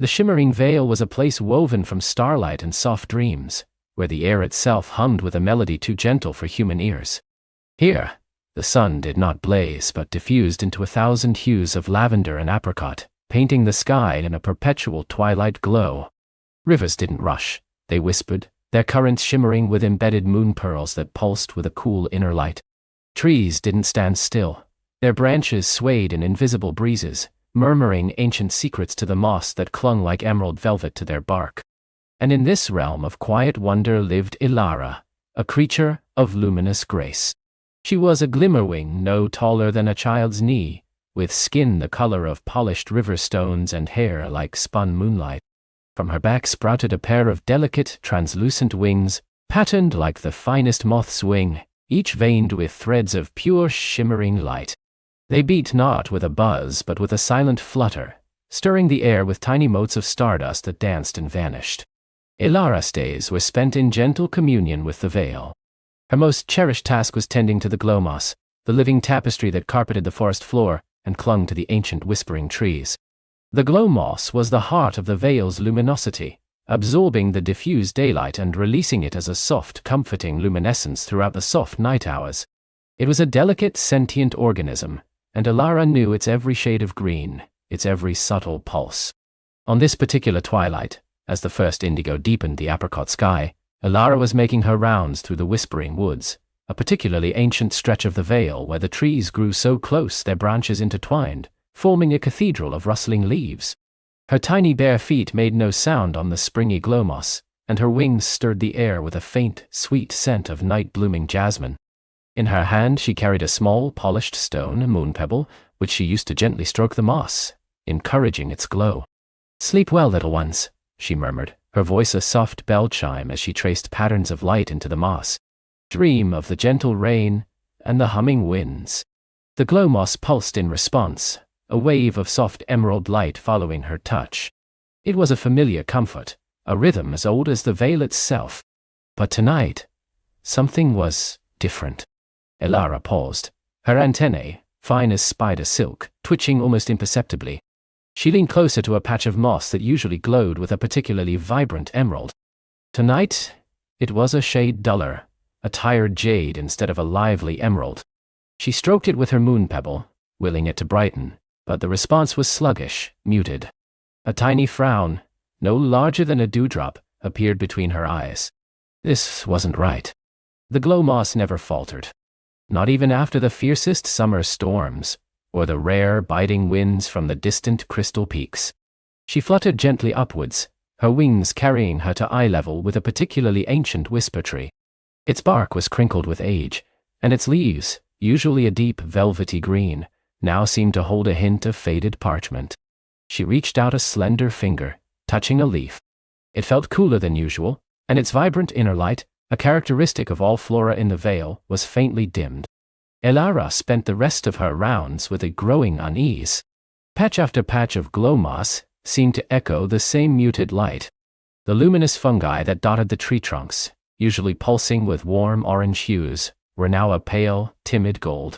The shimmering vale was a place woven from starlight and soft dreams, where the air itself hummed with a melody too gentle for human ears. Here, the sun did not blaze but diffused into 1,000 hues of lavender and apricot, painting the sky in a perpetual twilight glow. Rivers didn't rush, they whispered, their currents shimmering with embedded moon pearls that pulsed with a cool inner light. Trees didn't stand still, their branches swayed in invisible breezes, murmuring ancient secrets to the moss that clung like emerald velvet to their bark. And in this realm of quiet wonder lived Ilara, a creature of luminous grace. She was a glimmerwing no taller than a child's knee, with skin the color of polished river stones and hair like spun moonlight. From her back sprouted a pair of delicate, translucent wings, patterned like the finest moth's wing, each veined with threads of pure, shimmering light. They beat not with a buzz but with a silent flutter, stirring the air with tiny motes of stardust that danced and vanished. Ilara's days were spent in gentle communion with the vale. Her most cherished task was tending to the glow moss, the living tapestry that carpeted the forest floor and clung to the ancient whispering trees. The glow moss was the heart of the vale's luminosity, absorbing the diffused daylight and releasing it as a soft, comforting luminescence throughout the soft night hours. It was a delicate, sentient organism, and Ilara knew its every shade of green, its every subtle pulse. On this particular twilight, as the first indigo deepened the apricot sky, Ilara was making her rounds through the whispering woods, a particularly ancient stretch of the vale where the trees grew so close their branches intertwined, forming a cathedral of rustling leaves. Her tiny bare feet made no sound on the springy glow moss, and her wings stirred the air with a faint, sweet scent of night-blooming jasmine. In her hand she carried a small, polished stone, a moon pebble, which she used to gently stroke the moss, encouraging its glow. "Sleep well, little ones," she murmured, her voice a soft bell chime as she traced patterns of light into the moss. "Dream of the gentle rain and the humming winds." The glow moss pulsed in response, a wave of soft emerald light following her touch. It was a familiar comfort, a rhythm as old as the vale itself. But tonight, something was different. Ilara paused, her antennae, fine as spider silk, twitching almost imperceptibly. She leaned closer to a patch of moss that usually glowed with a particularly vibrant emerald. Tonight, it was a shade duller, a tired jade instead of a lively emerald. She stroked it with her moon pebble, willing it to brighten, but the response was sluggish, muted. A tiny frown, no larger than a dewdrop, appeared between her eyes. This wasn't right. The glow moss never faltered. Not even after the fiercest summer storms, or the rare biting winds from the distant crystal peaks. She fluttered gently upwards, her wings carrying her to eye level with a particularly ancient whisper tree. Its bark was crinkled with age, and its leaves, usually a deep velvety green, now seemed to hold a hint of faded parchment. She reached out a slender finger, touching a leaf. It felt cooler than usual, and its vibrant inner light, a characteristic of all flora in the vale, was faintly dimmed. Ilara spent the rest of her rounds with a growing unease. Patch after patch of glow moss seemed to echo the same muted light. The luminous fungi that dotted the tree trunks, usually pulsing with warm orange hues, were now a pale, timid gold.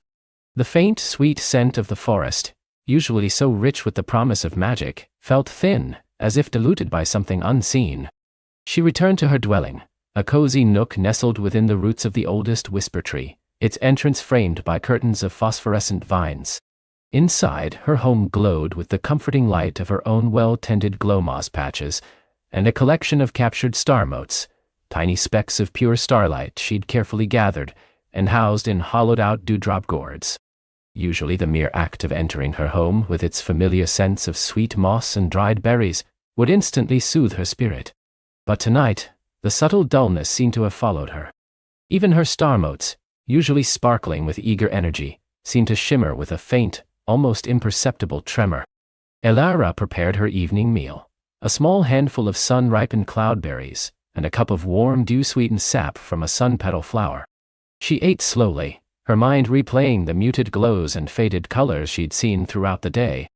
The faint, sweet scent of the forest, usually so rich with the promise of magic, felt thin, as if diluted by something unseen. She returned to her dwelling, a cozy nook nestled within the roots of the oldest whisper tree, its entrance framed by curtains of phosphorescent vines. Inside, her home glowed with the comforting light of her own well-tended glow moss patches, and a collection of captured star motes, tiny specks of pure starlight she'd carefully gathered and housed in hollowed-out dewdrop gourds. Usually the mere act of entering her home with its familiar scents of sweet moss and dried berries would instantly soothe her spirit. But tonight, the subtle dullness seemed to have followed her. Even her star motes, usually sparkling with eager energy, seemed to shimmer with a faint, almost imperceptible tremor. Ilara prepared her evening meal, a small handful of sun-ripened cloudberries, and a cup of warm dew-sweetened sap from a sun-petal flower. She ate slowly, her mind replaying the muted glows and faded colors she'd seen throughout the day.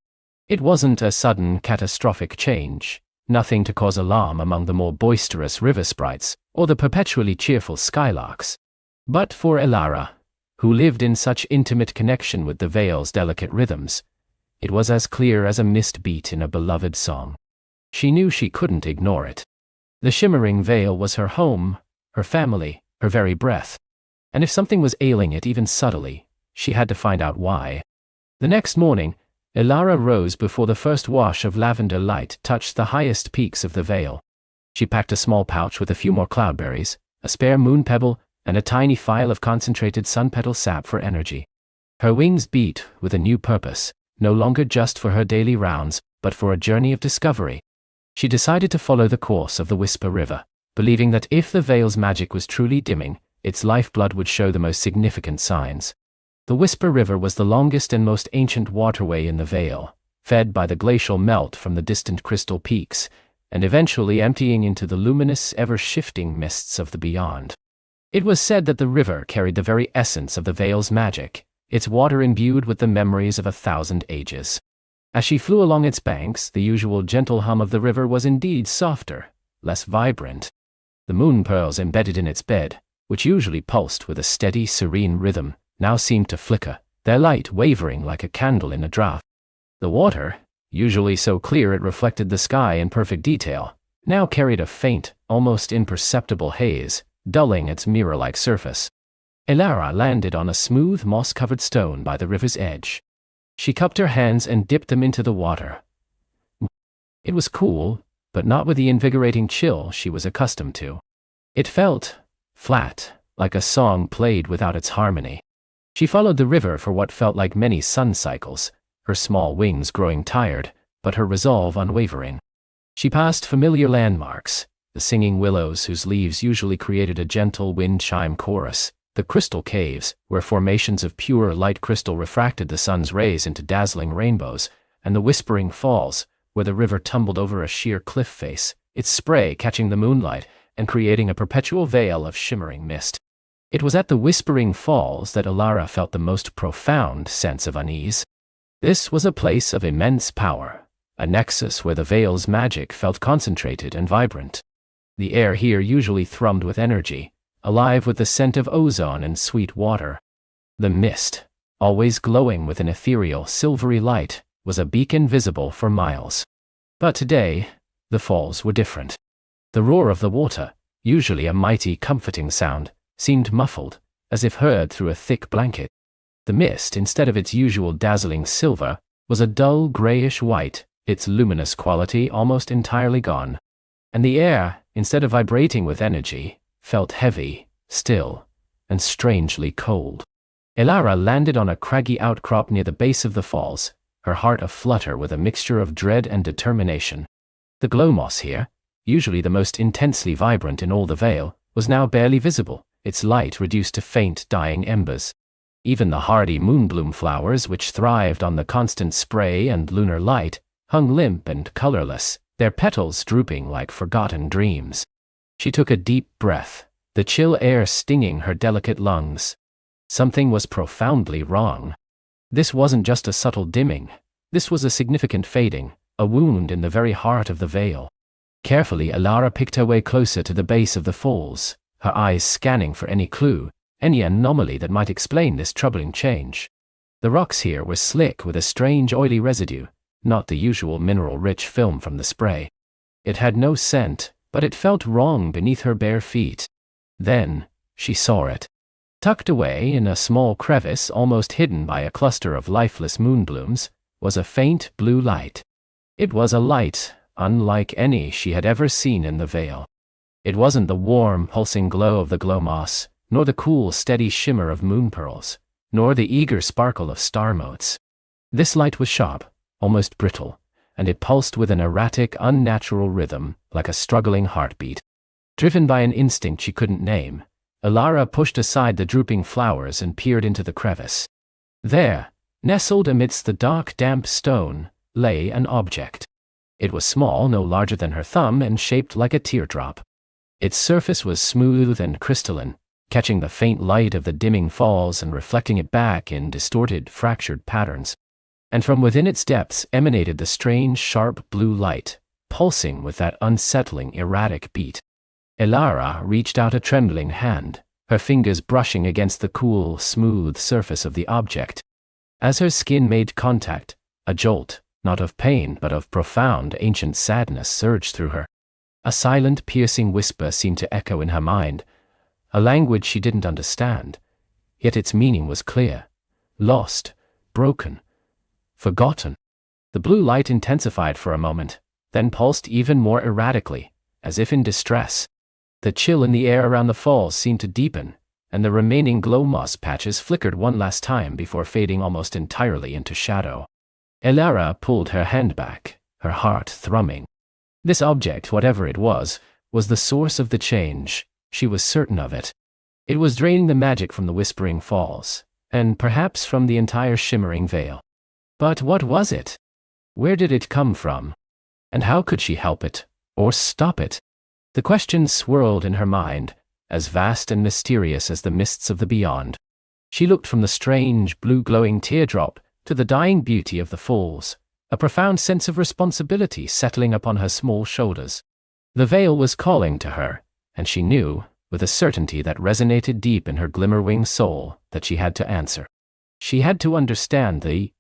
It wasn't a sudden, catastrophic change, nothing to cause alarm among the more boisterous river sprites or the perpetually cheerful skylarks. But for Ilara, who lived in such intimate connection with the vale's delicate rhythms, it was as clear as a missed beat in a beloved song. She knew she couldn't ignore it. The shimmering veil was her home, her family, her very breath. And if something was ailing it even subtly, she had to find out why. The next morning, Elara rose before the first wash of lavender light touched the highest peaks of the veil. She packed a small pouch with a few more cloudberries, a spare moon pebble, and a tiny phial of concentrated sun petal sap for energy. Her wings beat with a new purpose, no longer just for her daily rounds, but for a journey of discovery. She decided to follow the course of the Whisper River, believing that if the veil's magic was truly dimming, its lifeblood would show the most significant signs. The Whisper River was the longest and most ancient waterway in the Vale, fed by the glacial melt from the distant crystal peaks, and eventually emptying into the luminous, ever-shifting mists of the beyond. It was said that the river carried the very essence of the Vale's magic, its water imbued with the memories of 1,000 ages. As she flew along its banks, the usual gentle hum of the river was indeed softer, less vibrant. The moon pearls embedded in its bed, which usually pulsed with a steady, serene rhythm, now seemed to flicker, their light wavering like a candle in a draught. The water, usually so clear it reflected the sky in perfect detail, now carried a faint, almost imperceptible haze, dulling its mirror-like surface. Elara landed on a smooth, moss-covered stone by the river's edge. She cupped her hands and dipped them into the water. It was cool, but not with the invigorating chill she was accustomed to. It felt flat, like a song played without its harmony. She followed the river for what felt like many sun cycles, her small wings growing tired, but her resolve unwavering. She passed familiar landmarks, the singing willows whose leaves usually created a gentle wind chime chorus, the crystal caves, where formations of pure light crystal refracted the sun's rays into dazzling rainbows, and the whispering falls, where the river tumbled over a sheer cliff face, its spray catching the moonlight and creating a perpetual veil of shimmering mist. It was at the Whispering Falls that Elara felt the most profound sense of unease. This was a place of immense power, a nexus where the Vale's magic felt concentrated and vibrant. The air here usually thrummed with energy, alive with the scent of ozone and sweet water. The mist, always glowing with an ethereal, silvery light, was a beacon visible for miles. But today, the falls were different. The roar of the water, usually a mighty, comforting sound, seemed muffled, as if heard through a thick blanket. The mist, instead of its usual dazzling silver, was a dull grayish white, its luminous quality almost entirely gone. And the air, instead of vibrating with energy, felt heavy, still, and strangely cold. Elara landed on a craggy outcrop near the base of the falls, her heart aflutter with a mixture of dread and determination. The glow moss here, usually the most intensely vibrant in all the Vale, was now barely visible, its light reduced to faint, dying embers. Even the hardy moonbloom flowers, which thrived on the constant spray and lunar light, hung limp and colorless, their petals drooping like forgotten dreams. She took a deep breath, the chill air stinging her delicate lungs. Something was profoundly wrong. This wasn't just a subtle dimming. This was a significant fading, a wound in the very heart of the Vale. Carefully, Elara picked her way closer to the base of the falls, her eyes scanning for any clue, any anomaly that might explain this troubling change. The rocks here were slick with a strange oily residue, not the usual mineral-rich film from the spray. It had no scent, but it felt wrong beneath her bare feet. Then, she saw it. Tucked away in a small crevice almost hidden by a cluster of lifeless moonblooms, was a faint blue light. It was a light unlike any she had ever seen in the Vale. It wasn't the warm, pulsing glow of the glow moss, nor the cool, steady shimmer of moon pearls, nor the eager sparkle of star motes. This light was sharp, almost brittle, and it pulsed with an erratic, unnatural rhythm, like a struggling heartbeat. Driven by an instinct she couldn't name, Elara pushed aside the drooping flowers and peered into the crevice. There, nestled amidst the dark, damp stone, lay an object. It was small, no larger than her thumb, and shaped like a teardrop. Its surface was smooth and crystalline, catching the faint light of the dimming falls and reflecting it back in distorted, fractured patterns. And from within its depths emanated the strange, sharp blue light, pulsing with that unsettling, erratic beat. Elara reached out a trembling hand, her fingers brushing against the cool, smooth surface of the object. As her skin made contact, a jolt, not of pain but of profound ancient sadness, surged through her. A silent, piercing whisper seemed to echo in her mind, a language she didn't understand, yet its meaning was clear. Lost, broken, forgotten. The blue light intensified for a moment, then pulsed even more erratically, as if in distress. The chill in the air around the falls seemed to deepen, and the remaining glow moss patches flickered one last time before fading almost entirely into shadow. Elara pulled her hand back, her heart thrumming. This object, whatever it was the source of the change. She was certain of it. It was draining the magic from the Whispering Falls, and perhaps from the entire shimmering veil. But what was it? Where did it come from? And how could she help it, or stop it? The questions swirled in her mind, as vast and mysterious as the mists of the beyond. She looked from the strange, blue-glowing teardrop to the dying beauty of the falls, a profound sense of responsibility settling upon her small shoulders. The veil was calling to her, and she knew, with a certainty that resonated deep in her glimmer-winged soul, that she had to answer. She had to understand the...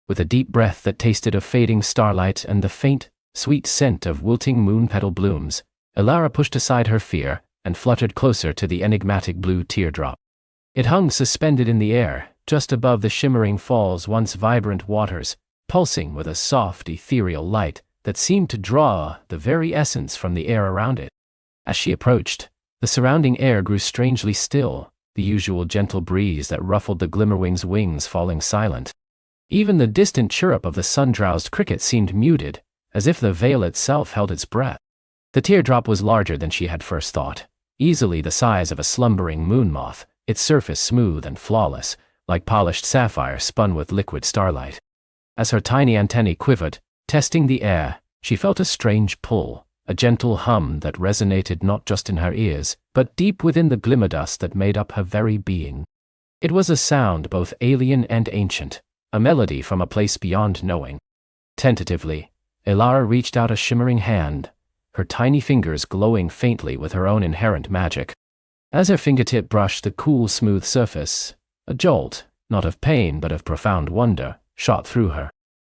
With a deep breath that tasted of fading starlight and the faint, sweet scent of wilting moon-petal blooms, Elara pushed aside her fear and fluttered closer to the enigmatic blue teardrop. It hung suspended in the air, just above the shimmering fall's once vibrant waters, pulsing with a soft, ethereal light that seemed to draw the very essence from the air around it. As she approached, the surrounding air grew strangely still, the usual gentle breeze that ruffled the glimmerwing's wings falling silent. Even the distant chirrup of the sun-drowsed cricket seemed muted, as if the veil itself held its breath. The teardrop was larger than she had first thought, easily the size of a slumbering moon moth, its surface smooth and flawless, like polished sapphire spun with liquid starlight. As her tiny antennae quivered, testing the air, she felt a strange pull, a gentle hum that resonated not just in her ears, but deep within the glimmer dust that made up her very being. It was a sound both alien and ancient, a melody from a place beyond knowing. Tentatively, Elara reached out a shimmering hand, her tiny fingers glowing faintly with her own inherent magic. As her fingertip brushed the cool, smooth surface, a jolt, not of pain but of profound wonder, shot through her.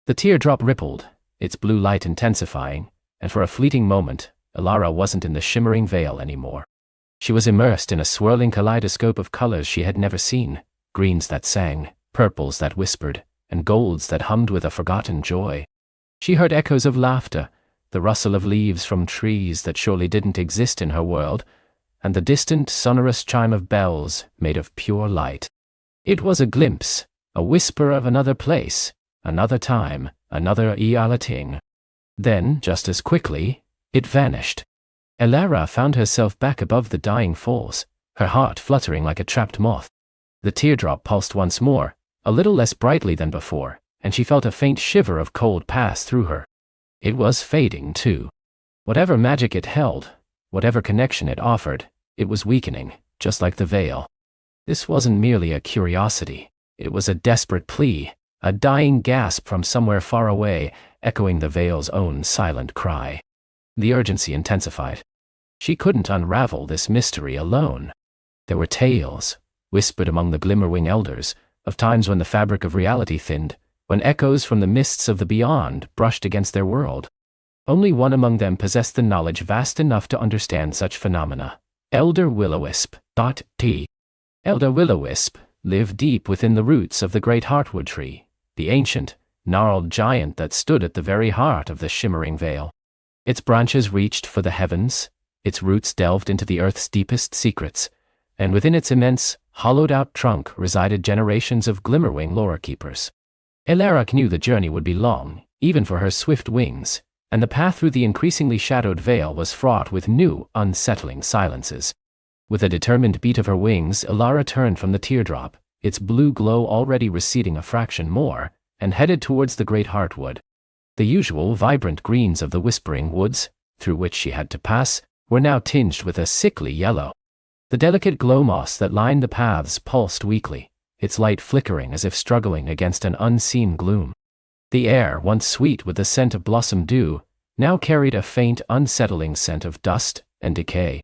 The teardrop rippled, its blue light intensifying, and for a fleeting moment, Elara wasn't in the shimmering veil anymore. She was immersed in a swirling kaleidoscope of colors she had never seen, greens that sang, purples that whispered, and golds that hummed with a forgotten joy. She heard echoes of laughter, the rustle of leaves from trees that surely didn't exist in her world, and the distant, sonorous chime of bells made of pure light. It was a glimpse, a whisper of another place, another time, another ealating. Then, just as quickly, it vanished. Elara found herself back above the dying falls, her heart fluttering like a trapped moth. The teardrop pulsed once more, a little less brightly than before, and she felt a faint shiver of cold pass through her. It was fading, too. Whatever magic it held, whatever connection it offered, it was weakening, just like the veil. This wasn't merely a curiosity. It was a desperate plea, a dying gasp from somewhere far away, echoing the veil's own silent cry. The urgency intensified. She couldn't unravel this mystery alone. There were tales, whispered among the Glimmerwing elders, of times when the fabric of reality thinned, when echoes from the mists of the beyond brushed against their world. Only one among them possessed the knowledge vast enough to understand such phenomena. Elder Will-O-Wisp. T. Elder Will-O-Wisp lived deep within the roots of the great heartwood tree, the ancient, gnarled giant that stood at the very heart of the shimmering veil. Its branches reached for the heavens, its roots delved into the earth's deepest secrets, and within its immense, hollowed-out trunk resided generations of Glimmerwing lore-keepers. Elara knew the journey would be long, even for her swift wings, and the path through the increasingly shadowed veil was fraught with new, unsettling silences. With a determined beat of her wings, Elara turned from the teardrop, its blue glow already receding a fraction more, and headed towards the great heartwood. The usual vibrant greens of the whispering woods, through which she had to pass, were now tinged with a sickly yellow. The delicate glow moss that lined the paths pulsed weakly, its light flickering as if struggling against an unseen gloom. The air, once sweet with the scent of blossom dew, now carried a faint, unsettling scent of dust and decay.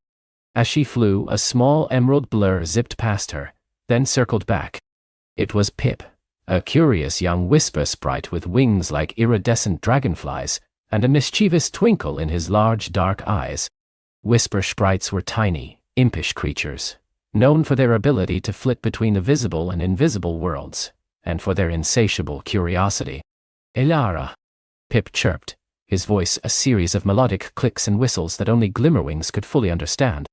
As she flew, a small emerald blur zipped past her, then circled back. It was Pip, a curious young whisper sprite with wings like iridescent dragonflies, and a mischievous twinkle in his large dark eyes. Whisper sprites were tiny, impish creatures, known for their ability to flit between the visible and invisible worlds, and for their insatiable curiosity. "Elara," Pip chirped, his voice a series of melodic clicks and whistles that only Glimmerwings could fully understand.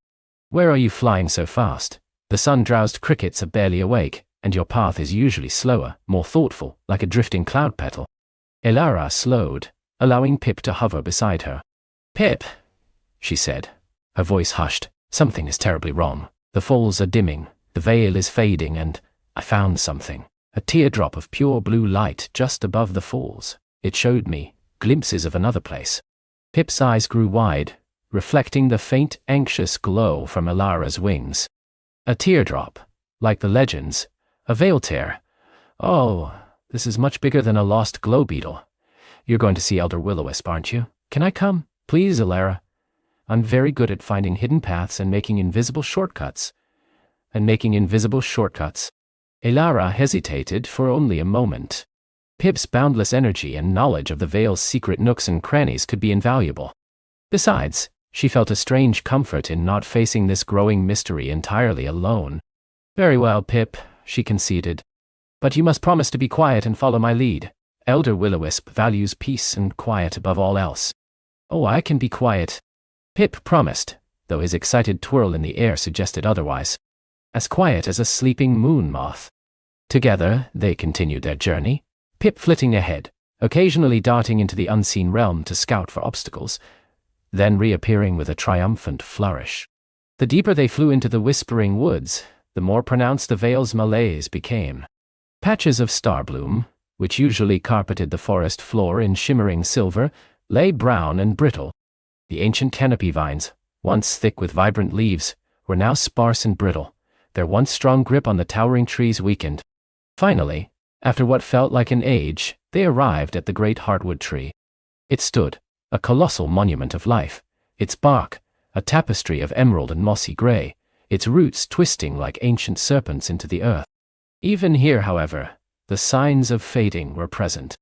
"Where are you flying so fast? The sun-drowsed crickets are barely awake, and your path is usually slower, more thoughtful, like a drifting cloud petal." Elara slowed, allowing Pip to hover beside her. "Pip," she said, her voice hushed, "something is terribly wrong. The falls are dimming, the veil is fading, and I found something. A teardrop of pure blue light just above the falls. It showed me glimpses of another place." Pip's eyes grew wide, reflecting the faint, anxious glow from Elara's wings. "A teardrop, like the legends. A veil tear. Oh, this is much bigger than a lost glow beetle. You're going to see Elder Will-O-Wisp, aren't you? Can I come? Please, Elara. I'm very good at finding hidden paths and making invisible shortcuts." Elara hesitated for only a moment. Pip's boundless energy and knowledge of the Veil's secret nooks and crannies could be invaluable. Besides, she felt a strange comfort in not facing this growing mystery entirely alone. "Very well, Pip," she conceded. "But you must promise to be quiet and follow my lead. Elder Will-O-Wisp values peace and quiet above all else." "Oh, I can be quiet," Pip promised, though his excited twirl in the air suggested otherwise. "As quiet as a sleeping moon moth." Together, they continued their journey, Pip flitting ahead, occasionally darting into the unseen realm to scout for obstacles, then reappearing with a triumphant flourish. The deeper they flew into the whispering woods, the more pronounced the Veil's malaise became. Patches of starbloom, which usually carpeted the forest floor in shimmering silver, lay brown and brittle. The ancient canopy vines, once thick with vibrant leaves, were now sparse and brittle, their once strong grip on the towering trees weakened. Finally, after what felt like an age, they arrived at the great heartwood tree. It stood, a colossal monument of life, its bark a tapestry of emerald and mossy gray, its roots twisting like ancient serpents into the earth. Even here, however, the signs of fading were present.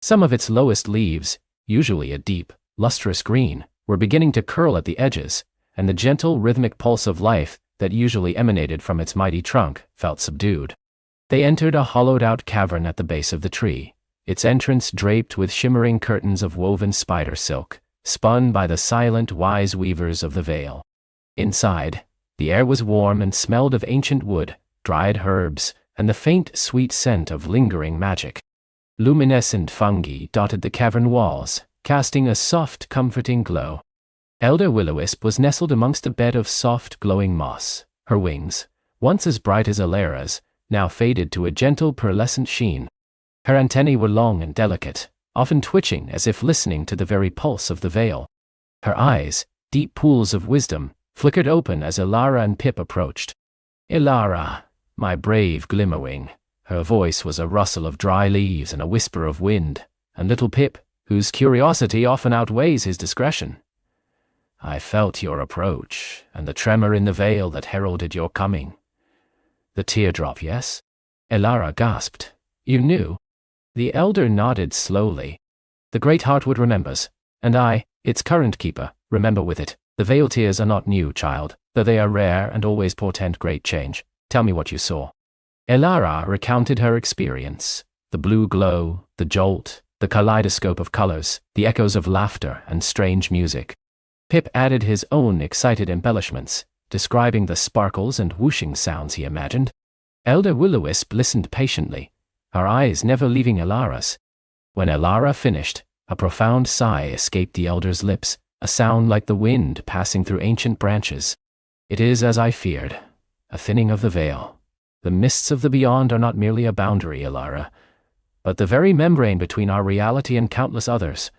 Some of its lowest leaves, usually a deep, lustrous green, were beginning to curl at the edges, and the gentle rhythmic pulse of life that usually emanated from its mighty trunk felt subdued. They entered a hollowed-out cavern at the base of the tree, its entrance draped with shimmering curtains of woven spider silk, spun by the silent, wise weavers of the Veil. Inside, the air was warm and smelled of ancient wood, dried herbs, and the faint, sweet scent of lingering magic. Luminescent fungi dotted the cavern walls, casting a soft, comforting glow. Elder Will-O-Wisp was nestled amongst a bed of soft, glowing moss. Her wings, once as bright as Elara's, now faded to a gentle pearlescent sheen. Her antennae were long and delicate, often twitching as if listening to the very pulse of the Veil. Her eyes, deep pools of wisdom, flickered open as Elara and Pip approached. "Elara, my brave Glimmerwing." Her voice was a rustle of dry leaves and a whisper of wind, and little Pip, whose curiosity often outweighs his discretion. "I felt your approach, and the tremor in the Veil that heralded your coming." "The teardrop, yes?" Elara gasped. "You knew?" The elder nodded slowly. "The great heartwood remembers, and I, its current keeper, remember with it. The Veil tears are not new, child, though they are rare and always portend great change. Tell me what you saw." Elara recounted her experience, the blue glow, the jolt, the kaleidoscope of colors, the echoes of laughter and strange music. Pip added his own excited embellishments, describing the sparkles and whooshing sounds he imagined. Elder Will-O-Wisp listened patiently, her eyes never leaving Elara's. When Elara finished, a profound sigh escaped the elder's lips, a sound like the wind passing through ancient branches. "It is as I feared, a thinning of the Veil. The mists of the beyond are not merely a boundary, Elara, but the very membrane between our reality and countless others.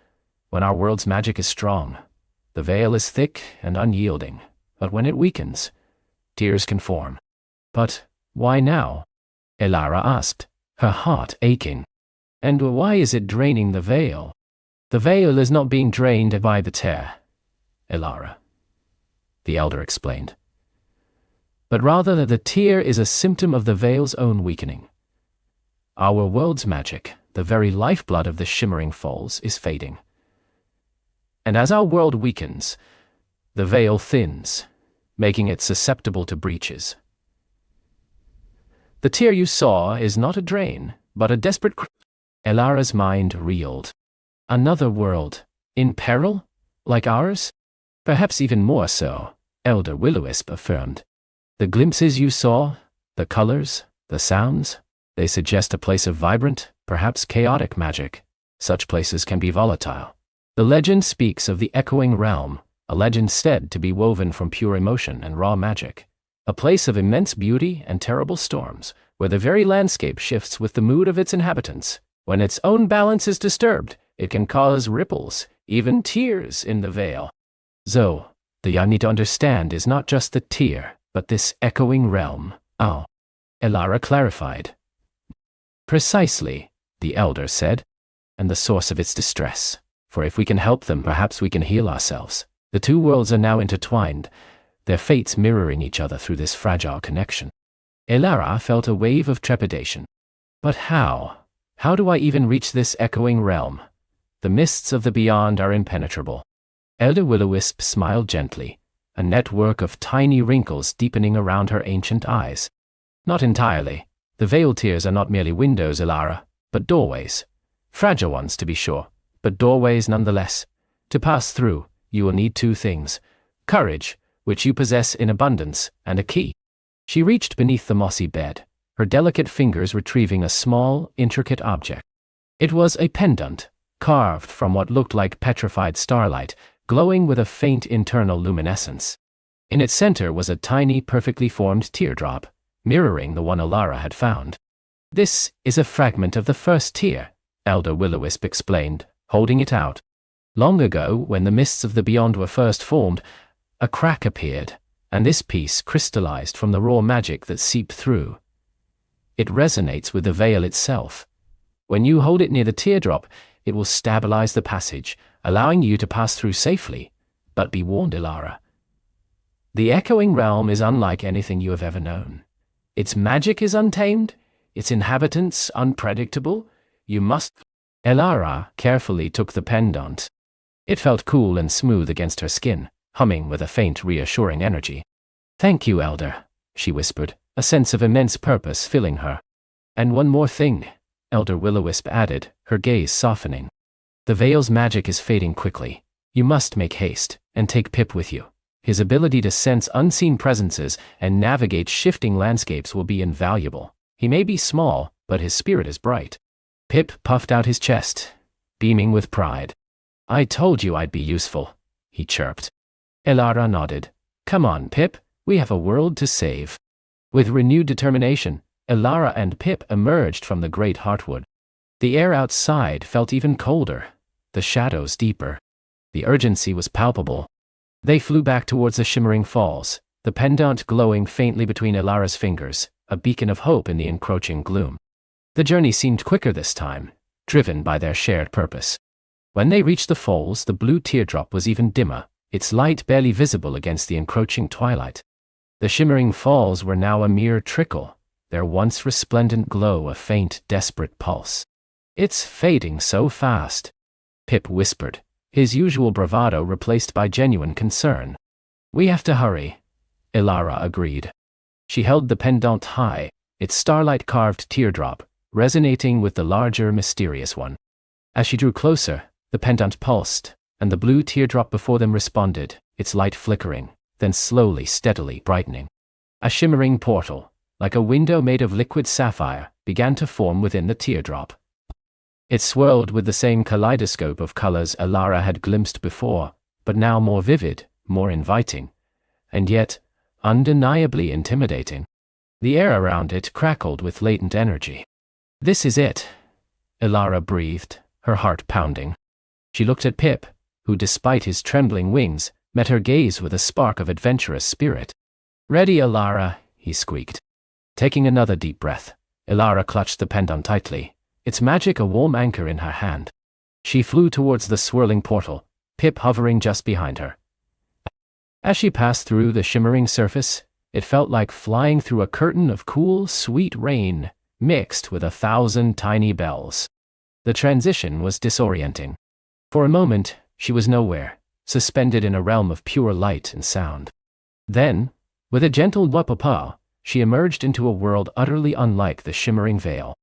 When our world's magic is strong, the Veil is thick and unyielding, but when it weakens, tears can form." "But why now?" Elara asked, her heart aching. "And why is it draining the Veil?" "The Veil is not being drained by the tear, Elara," the elder explained. "But rather that the tear is a symptom of the Veil's own weakening. Our world's magic, the very lifeblood of the shimmering falls, is fading. And as our world weakens, the veil thins, making it susceptible to breaches. The tear you saw is not a drain, but a desperate Elara's mind reeled. Another world, in peril, like ours? Perhaps even more so, Elder Will-O-Wisp affirmed. The glimpses you saw, the colors, the sounds, they suggest a place of vibrant, perhaps chaotic magic. Such places can be volatile. The legend speaks of the echoing realm, a legend said to be woven from pure emotion and raw magic. A place of immense beauty and terrible storms, where the very landscape shifts with the mood of its inhabitants. When its own balance is disturbed, it can cause ripples, even tears in the veil. So, the you need to understand is not just the tear, but this echoing realm. Oh, Elara clarified. Precisely, the elder said, and the source of its distress. For if we can help them, perhaps we can heal ourselves. The two worlds are now intertwined, their fates mirroring each other through this fragile connection. Elara felt a wave of trepidation. But how? How do I even reach this echoing realm? The mists of the beyond are impenetrable. Elder Will-O-Wisp smiled gently, a network of tiny wrinkles deepening around her ancient eyes. Not entirely. The veiled tears are not merely windows, Elara, but doorways. Fragile ones, to be sure, but doorways nonetheless. To pass through, you will need two things: courage, which you possess in abundance, and a key. She reached beneath the mossy bed, her delicate fingers retrieving a small, intricate object. It was a pendant, carved from what looked like petrified starlight, glowing with a faint internal luminescence. In its center was a tiny, perfectly formed teardrop, mirroring the one Elara had found. This is a fragment of the first tear, Elder Will-O-Wisp explained, holding it out. Long ago, when the mists of the beyond were first formed, a crack appeared, and this piece crystallized from the raw magic that seeped through. It resonates with the veil itself. When you hold it near the teardrop, it will stabilize the passage, allowing you to pass through safely. But be warned, Elara. The echoing realm is unlike anything you have ever known. Its magic is untamed, its inhabitants unpredictable. You must... Elara carefully took the pendant. It felt cool and smooth against her skin, humming with a faint, reassuring energy. "Thank you, Elder," she whispered, a sense of immense purpose filling her. "And one more thing," Elder Will-O-Wisp added, her gaze softening. "The veil's magic is fading quickly. You must make haste, and take Pip with you. His ability to sense unseen presences and navigate shifting landscapes will be invaluable. He may be small, but his spirit is bright." Pip puffed out his chest, beaming with pride. "I told you I'd be useful," he chirped. Elara nodded. "Come on, Pip, we have a world to save." With renewed determination, Elara and Pip emerged from the great heartwood. The air outside felt even colder, the shadows deeper. The urgency was palpable. They flew back towards the shimmering falls, the pendant glowing faintly between Elara's fingers, a beacon of hope in the encroaching gloom. The journey seemed quicker this time, driven by their shared purpose. When they reached the falls, the blue teardrop was even dimmer, its light barely visible against the encroaching twilight. The shimmering falls were now a mere trickle, their once resplendent glow a faint, desperate pulse. "It's fading so fast," Pip whispered, his usual bravado replaced by genuine concern. "We have to hurry," Elara agreed. She held the pendant high, its starlight-carved teardrop, resonating with the larger, mysterious one. As she drew closer, the pendant pulsed, and the blue teardrop before them responded, its light flickering, then slowly, steadily brightening. A shimmering portal, like a window made of liquid sapphire, began to form within the teardrop. It swirled with the same kaleidoscope of colors Elara had glimpsed before, but now more vivid, more inviting, and yet undeniably intimidating. The air around it crackled with latent energy. "This is it," Elara breathed, her heart pounding. She looked at Pip, who, despite his trembling wings, met her gaze with a spark of adventurous spirit. "Ready, Elara," he squeaked. Taking another deep breath, Elara clutched the pendant tightly, its magic a warm anchor in her hand. She flew towards the swirling portal, Pip hovering just behind her. As she passed through the shimmering surface, it felt like flying through a curtain of cool, sweet rain, mixed with 1,000 tiny bells. The transition was disorienting. For a moment, she was nowhere, suspended in a realm of pure light and sound. Then, with a gentle whoop-a-paw, she emerged into a world utterly unlike the shimmering veil.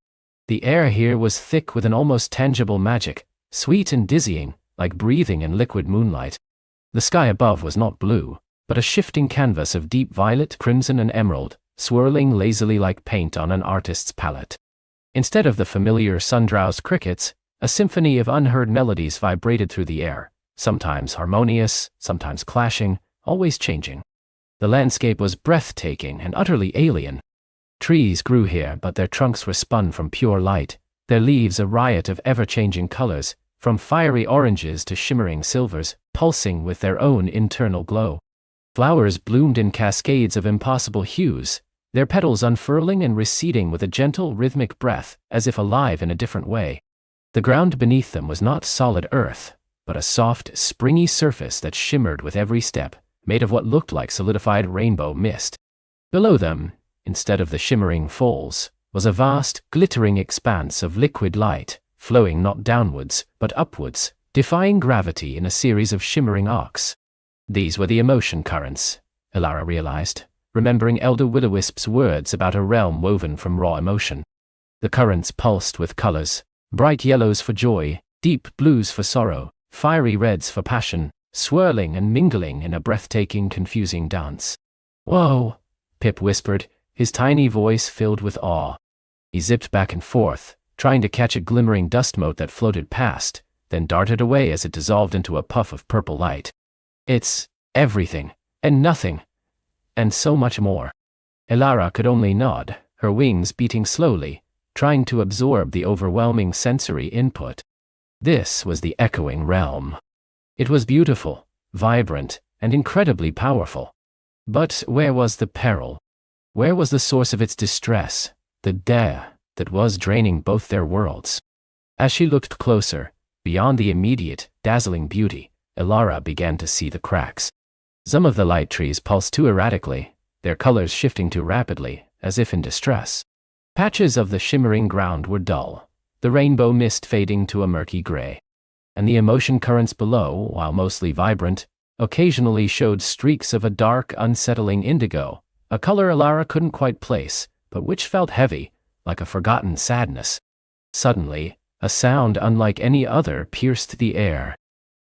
The air here was thick with an almost tangible magic, sweet and dizzying, like breathing in liquid moonlight. The sky above was not blue, but a shifting canvas of deep violet, crimson and emerald, swirling lazily like paint on an artist's palette. Instead of the familiar sun-drowsed crickets, a symphony of unheard melodies vibrated through the air, sometimes harmonious, sometimes clashing, always changing. The landscape was breathtaking and utterly alien. Trees grew here, but their trunks were spun from pure light, their leaves a riot of ever-changing colors, from fiery oranges to shimmering silvers, pulsing with their own internal glow. Flowers bloomed in cascades of impossible hues, their petals unfurling and receding with a gentle rhythmic breath, as if alive in a different way. The ground beneath them was not solid earth, but a soft, springy surface that shimmered with every step, made of what looked like solidified rainbow mist. Below them, instead of the shimmering falls, was a vast, glittering expanse of liquid light, flowing not downwards, but upwards, defying gravity in a series of shimmering arcs. These were the emotion currents, Elara realized, remembering Elder Will-O-Wisp's words about a realm woven from raw emotion. The currents pulsed with colors, bright yellows for joy, deep blues for sorrow, fiery reds for passion, swirling and mingling in a breathtaking, confusing dance. "Whoa," Pip whispered, his tiny voice filled with awe. He zipped back and forth, trying to catch a glimmering dust mote that floated past, then darted away as it dissolved into a puff of purple light. "It's everything, and nothing, and so much more." Elara could only nod, her wings beating slowly, trying to absorb the overwhelming sensory input. This was the echoing realm. It was beautiful, vibrant, and incredibly powerful. But where was the peril? Where was the source of its distress, the dare that was draining both their worlds? As she looked closer, beyond the immediate, dazzling beauty, Elara began to see the cracks. Some of the light trees pulsed too erratically, their colors shifting too rapidly, as if in distress. Patches of the shimmering ground were dull, the rainbow mist fading to a murky gray. And the emotion currents below, while mostly vibrant, occasionally showed streaks of a dark, unsettling indigo, a color Elara couldn't quite place, but which felt heavy, like a forgotten sadness. Suddenly, a sound unlike any other pierced the air.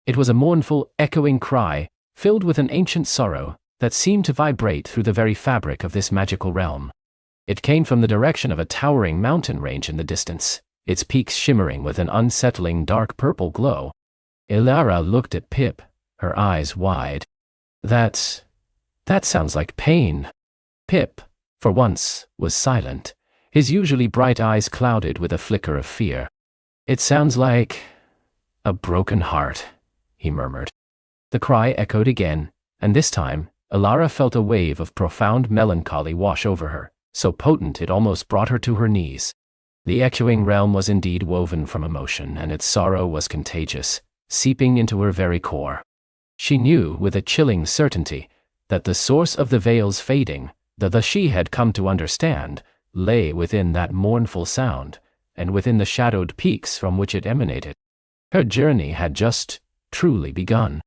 It was a mournful, echoing cry, filled with an ancient sorrow, that seemed to vibrate through the very fabric of this magical realm. It came from the direction of a towering mountain range in the distance, its peaks shimmering with an unsettling dark purple glow. Elara looked at Pip, her eyes wide. That sounds like pain." Pip, for once, was silent, his usually bright eyes clouded with a flicker of fear. "It sounds like a broken heart," he murmured. The cry echoed again, and this time, Elara felt a wave of profound melancholy wash over her, so potent it almost brought her to her knees. The echoing realm was indeed woven from emotion, and its sorrow was contagious, seeping into her very core. She knew with a chilling certainty that the source of the veil's fading, the she had come to understand, lay within that mournful sound, and within the shadowed peaks from which it emanated. Her journey had just truly begun.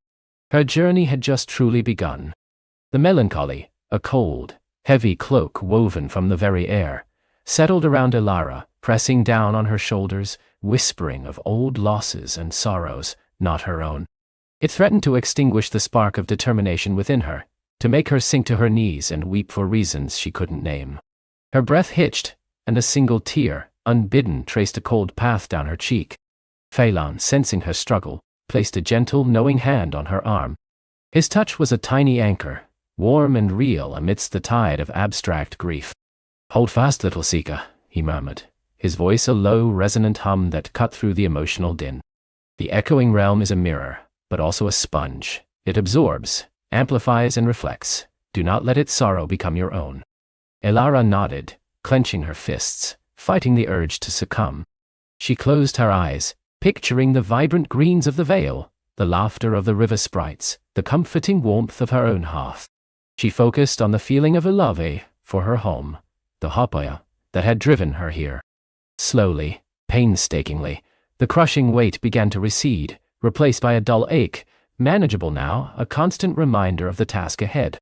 Her journey had just truly begun. The melancholy, a cold, heavy cloak woven from the very air, settled around Elara, pressing down on her shoulders, whispering of old losses and sorrows, not her own. It threatened to extinguish the spark of determination within her, to make her sink to her knees and weep for reasons she couldn't name. Her breath hitched, and a single tear, unbidden, traced a cold path down her cheek. Phelan, sensing her struggle, placed a gentle, knowing hand on her arm. His touch was a tiny anchor, warm and real amidst the tide of abstract grief. "Hold fast, little seeker," he murmured, his voice a low, resonant hum that cut through the emotional din. "The echoing realm is a mirror, but also a sponge. It absorbs, amplifies, and reflects. Do not let its sorrow become your own." Elara nodded, clenching her fists, fighting the urge to succumb. She closed her eyes, picturing the vibrant greens of the vale, the laughter of the river sprites, the comforting warmth of her own hearth. She focused on the feeling of Elave for her home, the Hopaya, that had driven her here. Slowly, painstakingly, the crushing weight began to recede, replaced by a dull ache, manageable now, a constant reminder of the task ahead.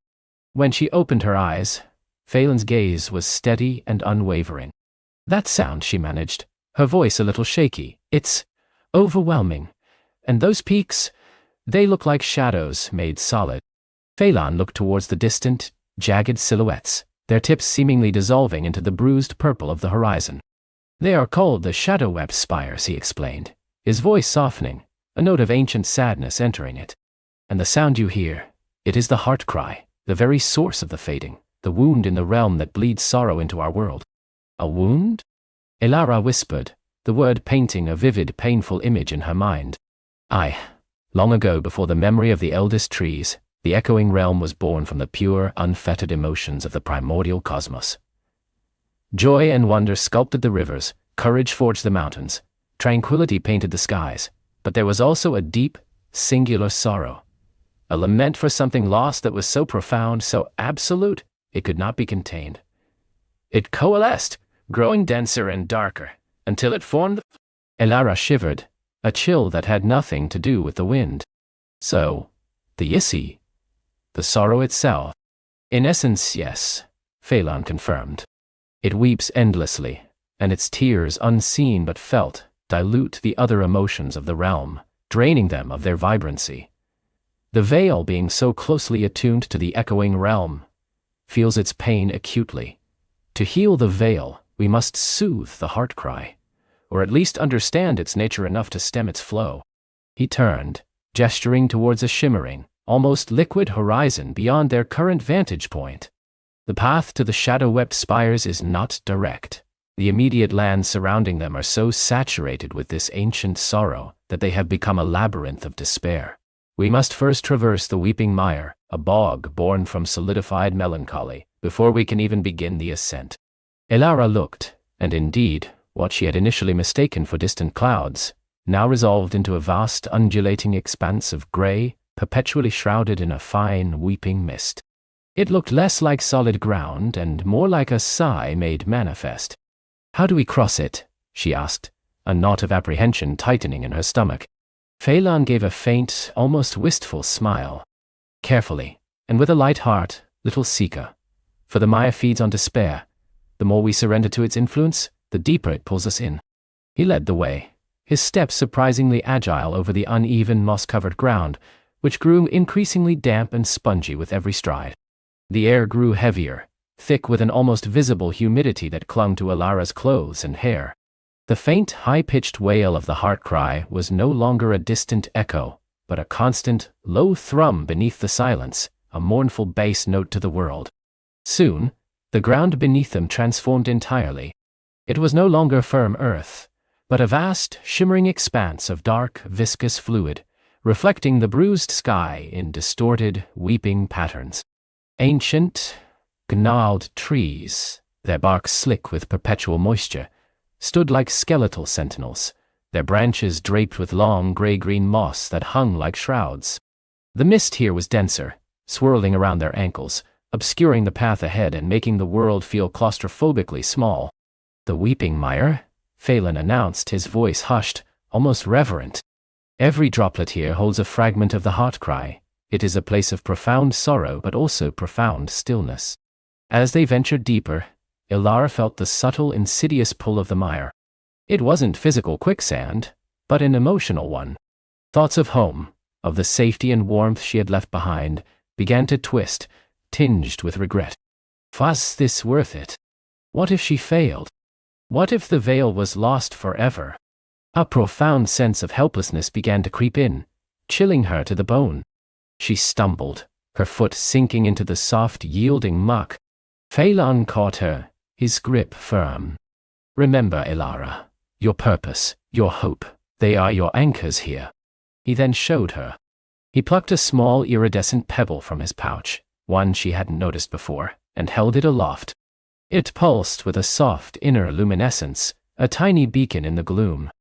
When she opened her eyes, Phelan's gaze was steady and unwavering. "That sound," she managed, her voice a little shaky. "It's overwhelming. And those peaks, they look like shadows made solid." Phelan looked towards the distant, jagged silhouettes, their tips seemingly dissolving into the bruised purple of the horizon. "They are called the shadow-webbed spires," he explained, his voice softening, a note of ancient sadness entering it. "And the sound you hear, it is the heart cry, the very source of the fading, the wound in the realm that bleeds sorrow into our world." "A wound?" Elara whispered, the word painting a vivid, painful image in her mind. "Aye, long ago, before the memory of the eldest trees, the echoing realm was born from the pure, unfettered emotions of the primordial cosmos. Joy and wonder sculpted the rivers, courage forged the mountains, tranquility painted the skies, but there was also a deep, singular sorrow, a lament for something lost that was so profound, so absolute, it could not be contained. It coalesced, growing denser and darker, until it formed..." Elara shivered, a chill that had nothing to do with the wind. "So, the Yissi, the sorrow itself." "In essence, yes," Phelan confirmed. "It weeps endlessly, and its tears, unseen but felt, dilute the other emotions of the realm, draining them of their vibrancy. The veil, being so closely attuned to the echoing realm, feels its pain acutely. To heal the veil, we must soothe the heart cry, or at least understand its nature enough to stem its flow." He turned, gesturing towards a shimmering, almost liquid horizon beyond their current vantage point. "The path to the shadow-webbed spires is not direct. The immediate lands surrounding them are so saturated with this ancient sorrow that they have become a labyrinth of despair. We must first traverse the weeping mire, a bog born from solidified melancholy, before we can even begin the ascent." Elara looked, and indeed, what she had initially mistaken for distant clouds, now resolved into a vast undulating expanse of grey, perpetually shrouded in a fine weeping mist. It looked less like solid ground and more like a sigh made manifest. "How do we cross it?" she asked, a knot of apprehension tightening in her stomach. Phelan gave a faint, almost wistful smile. "Carefully, and with a light heart, little seeker. For the mire feeds on despair. The more we surrender to its influence, the deeper it pulls us in." He led the way, his steps surprisingly agile over the uneven, moss-covered ground, which grew increasingly damp and spongy with every stride. The air grew heavier, thick with an almost visible humidity that clung to Elara's clothes and hair. The faint, high-pitched wail of the heart cry was no longer a distant echo, but a constant, low thrum beneath the silence, a mournful bass note to the world. Soon, the ground beneath them transformed entirely. It was no longer firm earth, but a vast, shimmering expanse of dark, viscous fluid, reflecting the bruised sky in distorted, weeping patterns. Ancient, gnarled trees, their bark slick with perpetual moisture, stood like skeletal sentinels, their branches draped with long gray-green moss that hung like shrouds. The mist here was denser, swirling around their ankles, obscuring the path ahead and making the world feel claustrophobically small. "The weeping mire," Phelan announced, his voice hushed, almost reverent. "Every droplet here holds a fragment of the heart cry. It is a place of profound sorrow but also profound stillness." As they ventured deeper, Elara felt the subtle, insidious pull of the mire. It wasn't physical quicksand, but an emotional one. Thoughts of home, of the safety and warmth she had left behind, began to twist, tinged with regret. Was this worth it? What if she failed? What if the veil was lost forever? A profound sense of helplessness began to creep in, chilling her to the bone. She stumbled, her foot sinking into the soft, yielding muck. Phelan caught her, his grip firm. "Remember, Elara, your purpose, your hope, they are your anchors here." He then showed her. He plucked a small iridescent pebble from his pouch, one she hadn't noticed before, and held it aloft. It pulsed with a soft inner luminescence, a tiny beacon in the gloom.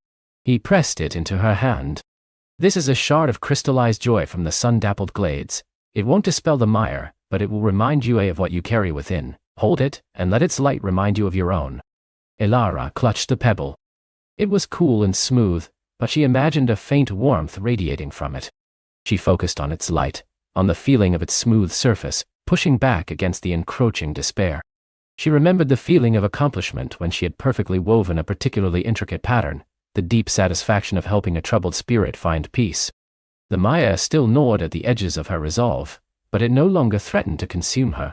He pressed it into her hand. "This is a shard of crystallized joy from the sun-dappled glades. It won't dispel the mire, but it will remind you of what you carry within. Hold it, and let its light remind you of your own." Elara clutched the pebble. It was cool and smooth, but she imagined a faint warmth radiating from it. She focused on its light, on the feeling of its smooth surface, pushing back against the encroaching despair. She remembered the feeling of accomplishment when she had perfectly woven a particularly intricate pattern, the deep satisfaction of helping a troubled spirit find peace. The Maya still gnawed at the edges of her resolve, but it no longer threatened to consume her.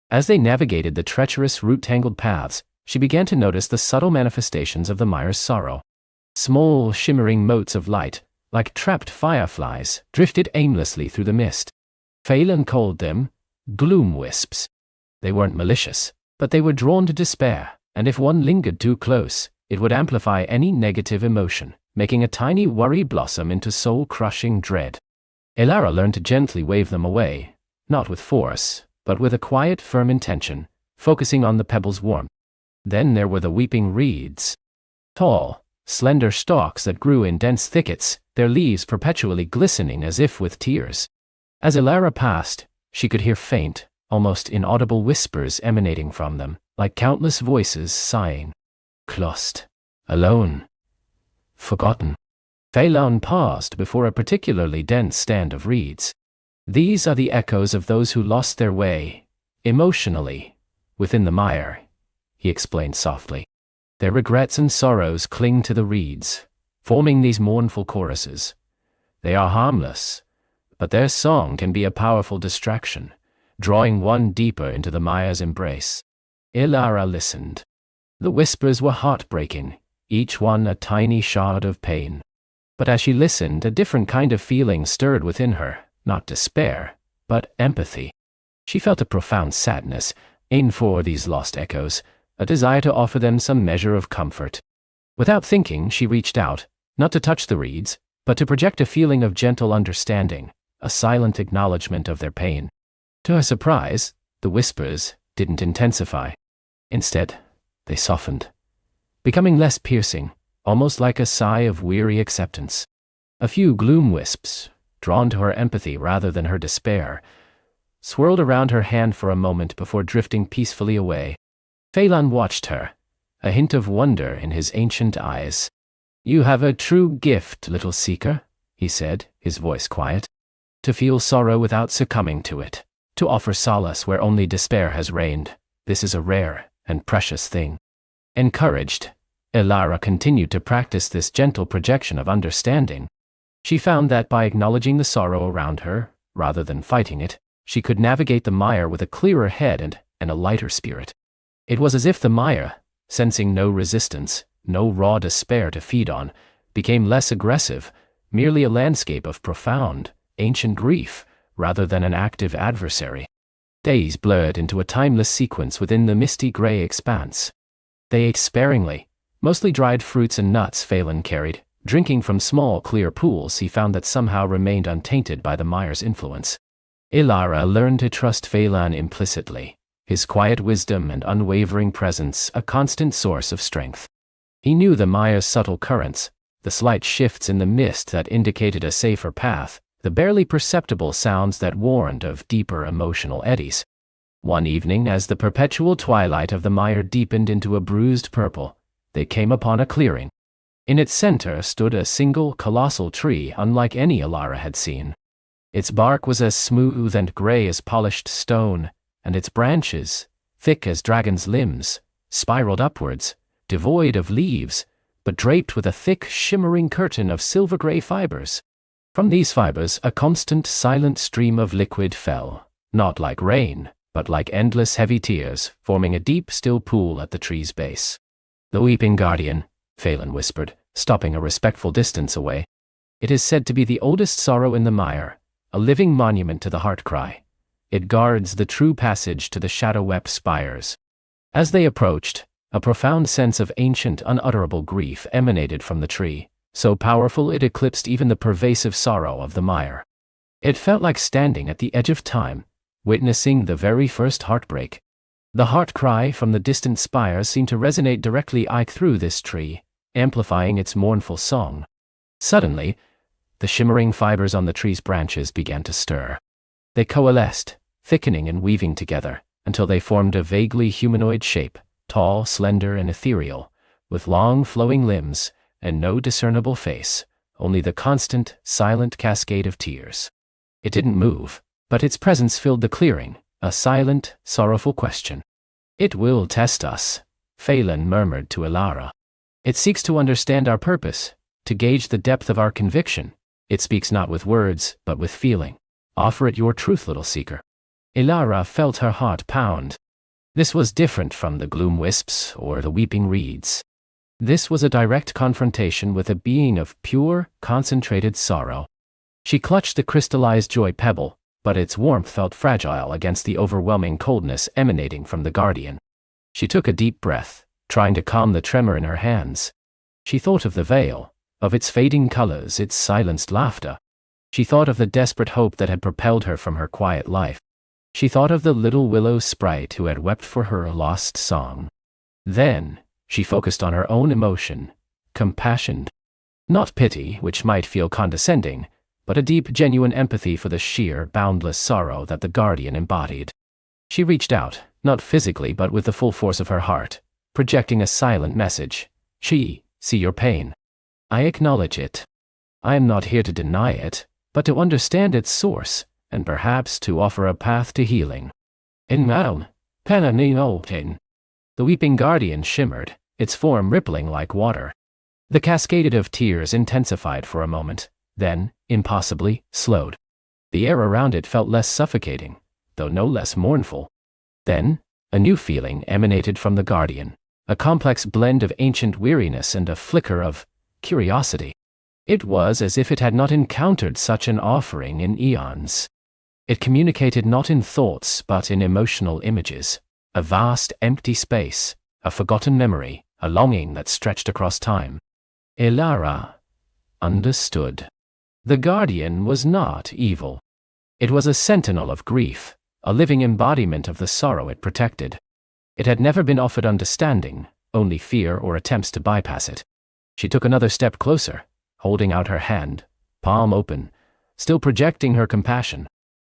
As they navigated the treacherous root-tangled paths, she began to notice the subtle manifestations of the Maya's sorrow. Small, shimmering motes of light, like trapped fireflies, drifted aimlessly through the mist. Phelan called them gloom wisps. They weren't malicious, but they were drawn to despair, and if one lingered too close, it would amplify any negative emotion, making a tiny worry blossom into soul-crushing dread. Elara learned to gently wave them away, not with force, but with a quiet, firm intention, focusing on the pebble's warmth. Then there were the weeping reeds. Tall, slender stalks that grew in dense thickets, their leaves perpetually glistening as if with tears. As Elara passed, she could hear faint, almost inaudible whispers emanating from them, like countless voices sighing. Lost, alone, forgotten. Phelan paused before a particularly dense stand of reeds. These are the echoes of those who lost their way, emotionally, within the mire, he explained softly. Their regrets and sorrows cling to the reeds, forming these mournful choruses. They are harmless, but their song can be a powerful distraction, drawing one deeper into the Maya's embrace. Elara listened. The whispers were heartbreaking, each one a tiny shard of pain. But as she listened, a different kind of feeling stirred within her, not despair, but empathy. She felt a profound sadness, for these lost echoes, a desire to offer them some measure of comfort. Without thinking, she reached out, not to touch the reeds, but to project a feeling of gentle understanding, a silent acknowledgement of their pain. To her surprise, the whispers didn't intensify. Instead, they softened, becoming less piercing, almost like a sigh of weary acceptance. A few gloom wisps, drawn to her empathy rather than her despair, swirled around her hand for a moment before drifting peacefully away. Phelan watched her, a hint of wonder in his ancient eyes. "You have a true gift, little seeker," he said, his voice quiet. "To feel sorrow without succumbing to it, to offer solace where only despair has reigned. This is a rare and precious thing." Encouraged, Elara continued to practice this gentle projection of understanding. She found that by acknowledging the sorrow around her, rather than fighting it, she could navigate the mire with a clearer head and a lighter spirit. It was as if the mire, sensing no resistance, no raw despair to feed on, became less aggressive, merely a landscape of profound, ancient grief, rather than an active adversary. Days blurred into a timeless sequence within the misty gray expanse. They ate sparingly, mostly dried fruits and nuts Phelan carried, drinking from small clear pools he found that somehow remained untainted by the mire's influence. Elara learned to trust Phelan implicitly, his quiet wisdom and unwavering presence a constant source of strength. He knew the mire's subtle currents, the slight shifts in the mist that indicated a safer path, the barely perceptible sounds that warned of deeper emotional eddies. One evening, as the perpetual twilight of the mire deepened into a bruised purple, they came upon a clearing. In its center stood a single, colossal tree unlike any Elara had seen. Its bark was as smooth and gray as polished stone, and its branches, thick as dragon's limbs, spiraled upwards, devoid of leaves, but draped with a thick, shimmering curtain of silver-gray fibers. From these fibers, a constant, silent stream of liquid fell, not like rain, but like endless heavy tears, forming a deep, still pool at the tree's base. "The weeping guardian," Phelan whispered, stopping a respectful distance away. "It is said to be the oldest sorrow in the mire, a living monument to the heart cry. It guards the true passage to the shadow-wept spires." As they approached, a profound sense of ancient, unutterable grief emanated from the tree, so powerful it eclipsed even the pervasive sorrow of the mire. It felt like standing at the edge of time, witnessing the very first heartbreak. The heart cry from the distant spires seemed to resonate directly through this tree, amplifying its mournful song. Suddenly, the shimmering fibers on the tree's branches began to stir. They coalesced, thickening and weaving together, until they formed a vaguely humanoid shape, tall, slender, and ethereal, with long flowing limbs and no discernible face, only the constant, silent cascade of tears. It didn't move, but its presence filled the clearing, a silent, sorrowful question. "It will test us," Phelan murmured to Elara. "It seeks to understand our purpose, to gauge the depth of our conviction. It speaks not with words, but with feeling. Offer it your truth, little seeker." Elara felt her heart pound. This was different from the gloom wisps or the weeping reeds. This was a direct confrontation with a being of pure, concentrated sorrow. She clutched the crystallized joy pebble, but its warmth felt fragile against the overwhelming coldness emanating from the guardian. She took a deep breath, trying to calm the tremor in her hands. She thought of the veil, of its fading colors, its silenced laughter. She thought of the desperate hope that had propelled her from her quiet life. She thought of the little willow sprite who had wept for her lost song. Then, she focused on her own emotion, compassion. Not pity, which might feel condescending, but a deep, genuine empathy for the sheer, boundless sorrow that the guardian embodied. She reached out, not physically but with the full force of her heart, projecting a silent message. "See your pain. I acknowledge it. I am not here to deny it, but to understand its source, and perhaps to offer a path to healing." "In Madam, Penaninotin." The weeping guardian shimmered, its form rippling like water. The cascade of tears intensified for a moment, then, impossibly, slowed. The air around it felt less suffocating, though no less mournful. Then, a new feeling emanated from the guardian, a complex blend of ancient weariness and a flicker of curiosity. It was as if it had not encountered such an offering in eons. It communicated not in thoughts but in emotional images, a vast empty space, a forgotten memory, a longing that stretched across time. Elara understood. The guardian was not evil. It was a sentinel of grief, a living embodiment of the sorrow it protected. It had never been offered understanding, only fear or attempts to bypass it. She took another step closer, holding out her hand, palm open, still projecting her compassion.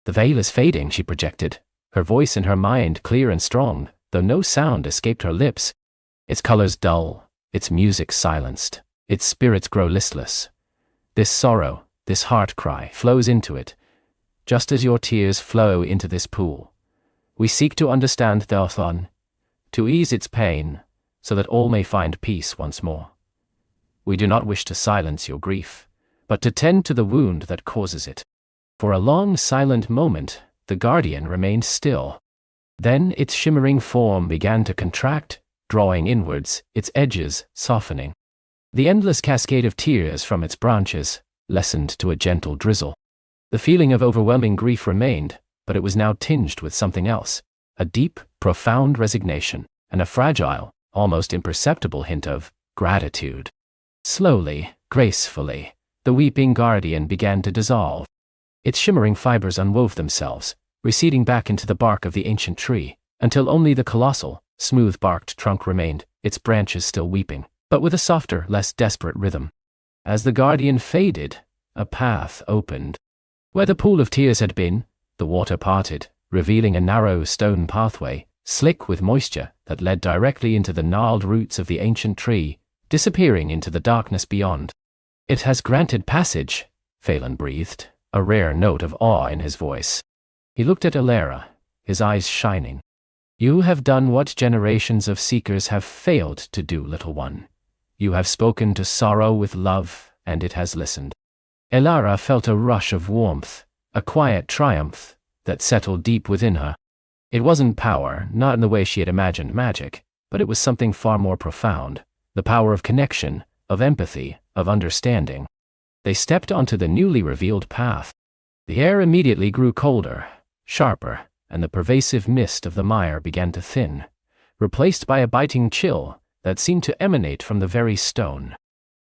"The veil is fading," she projected, her voice and her mind clear and strong, though no sound escaped her lips. "Its colors dull, its music silenced, its spirits grow listless. This sorrow, this heart cry, flows into it, just as your tears flow into this pool. We seek to understand the Othan, to ease its pain, so that all may find peace once more. We do not wish to silence your grief, but to tend to the wound that causes it." For a long silent moment, the guardian remained still. Then its shimmering form began to contract, drawing inwards, its edges softening. The endless cascade of tears from its branches lessened to a gentle drizzle. The feeling of overwhelming grief remained, but it was now tinged with something else, a deep, profound resignation, and a fragile, almost imperceptible hint of gratitude. Slowly, gracefully, the weeping guardian began to dissolve. Its shimmering fibers unwove themselves, receding back into the bark of the ancient tree, until only the colossal, smooth-barked trunk remained, its branches still weeping, but with a softer, less desperate rhythm. As the guardian faded, a path opened. Where the pool of tears had been, the water parted, revealing a narrow stone pathway, slick with moisture, that led directly into the gnarled roots of the ancient tree, disappearing into the darkness beyond. "It has granted passage," Phelan breathed, a rare note of awe in his voice. He looked at Elara, his eyes shining. "You have done what generations of seekers have failed to do, little one. You have spoken to sorrow with love, and it has listened." Elara felt a rush of warmth, a quiet triumph, that settled deep within her. It wasn't power, not in the way she had imagined magic, but it was something far more profound, the power of connection, of empathy, of understanding. They stepped onto the newly revealed path. The air immediately grew colder, sharper, and the pervasive mist of the mire began to thin, replaced by a biting chill that seemed to emanate from the very stone.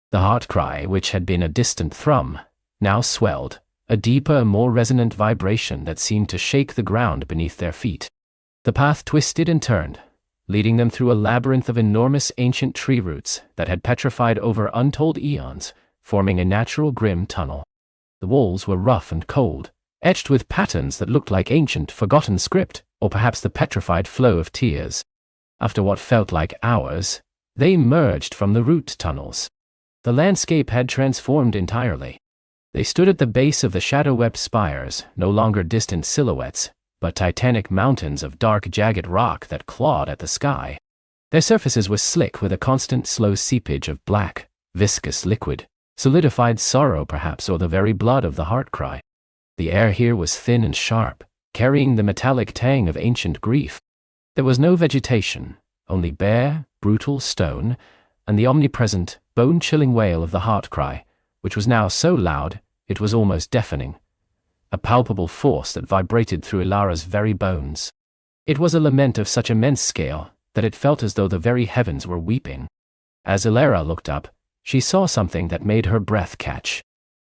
The heart cry, which had been a distant thrum, now swelled, a deeper, more resonant vibration that seemed to shake the ground beneath their feet. The path twisted and turned, leading them through a labyrinth of enormous ancient tree roots that had petrified over untold eons, forming a natural grim tunnel. The walls were rough and cold, etched with patterns that looked like ancient, forgotten script, or perhaps the petrified flow of tears. After what felt like hours, They emerged from the root tunnels. The landscape had transformed entirely. They stood at the base of the shadow-wept spires, no longer distant silhouettes, but titanic mountains of dark, jagged rock that clawed at the sky. Their surfaces were slick with a constant slow seepage of black, viscous liquid, solidified sorrow perhaps, or the very blood of the heart cry. The air here was thin and sharp, carrying the metallic tang of ancient grief. There was no vegetation, only bare, brutal stone, and the omnipresent, bone-chilling wail of the heart cry, which was now so loud it was almost deafening, a palpable force that vibrated through Ilara's very bones. It was a lament of such immense scale that it felt as though the very heavens were weeping. As Ilara looked up, she saw something that made her breath catch.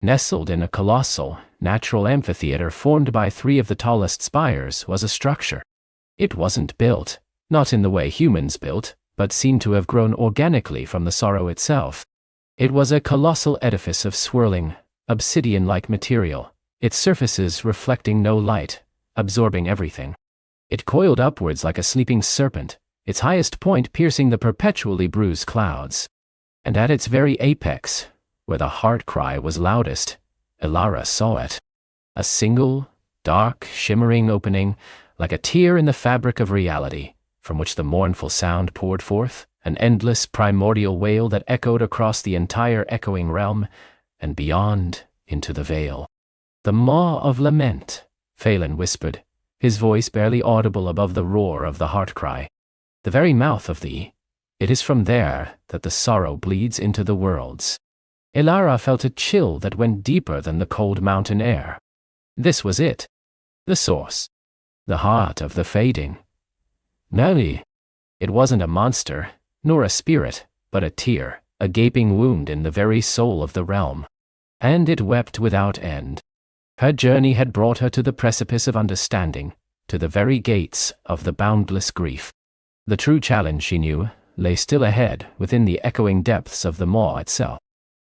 Nestled in a colossal, natural amphitheater formed by 3 of the tallest spires was a structure. It wasn't built, not in the way humans built, but seemed to have grown organically from the sorrow itself. It was a colossal edifice of swirling, obsidian-like material, its surfaces reflecting no light, absorbing everything. It coiled upwards like a sleeping serpent, its highest point piercing the perpetually bruised clouds. And at its very apex, where the heart cry was loudest, Ilara saw it. A single, dark, shimmering opening, like a tear in the fabric of reality, from which the mournful sound poured forth, an endless primordial wail that echoed across the entire echoing realm, and beyond, into the veil. "The maw of lament," Phelan whispered, his voice barely audible above the roar of the heart cry. "The very mouth of thee. It is from there that the sorrow bleeds into the worlds." Ilara felt a chill that went deeper than the cold mountain air. This was it. The source. The heart of the fading. No, it wasn't a monster, nor a spirit, but a tear, a gaping wound in the very soul of the realm. And it wept without end. Her journey had brought her to the precipice of understanding, to the very gates of the boundless grief. The true challenge, she knew, lay still ahead within the echoing depths of the maw itself.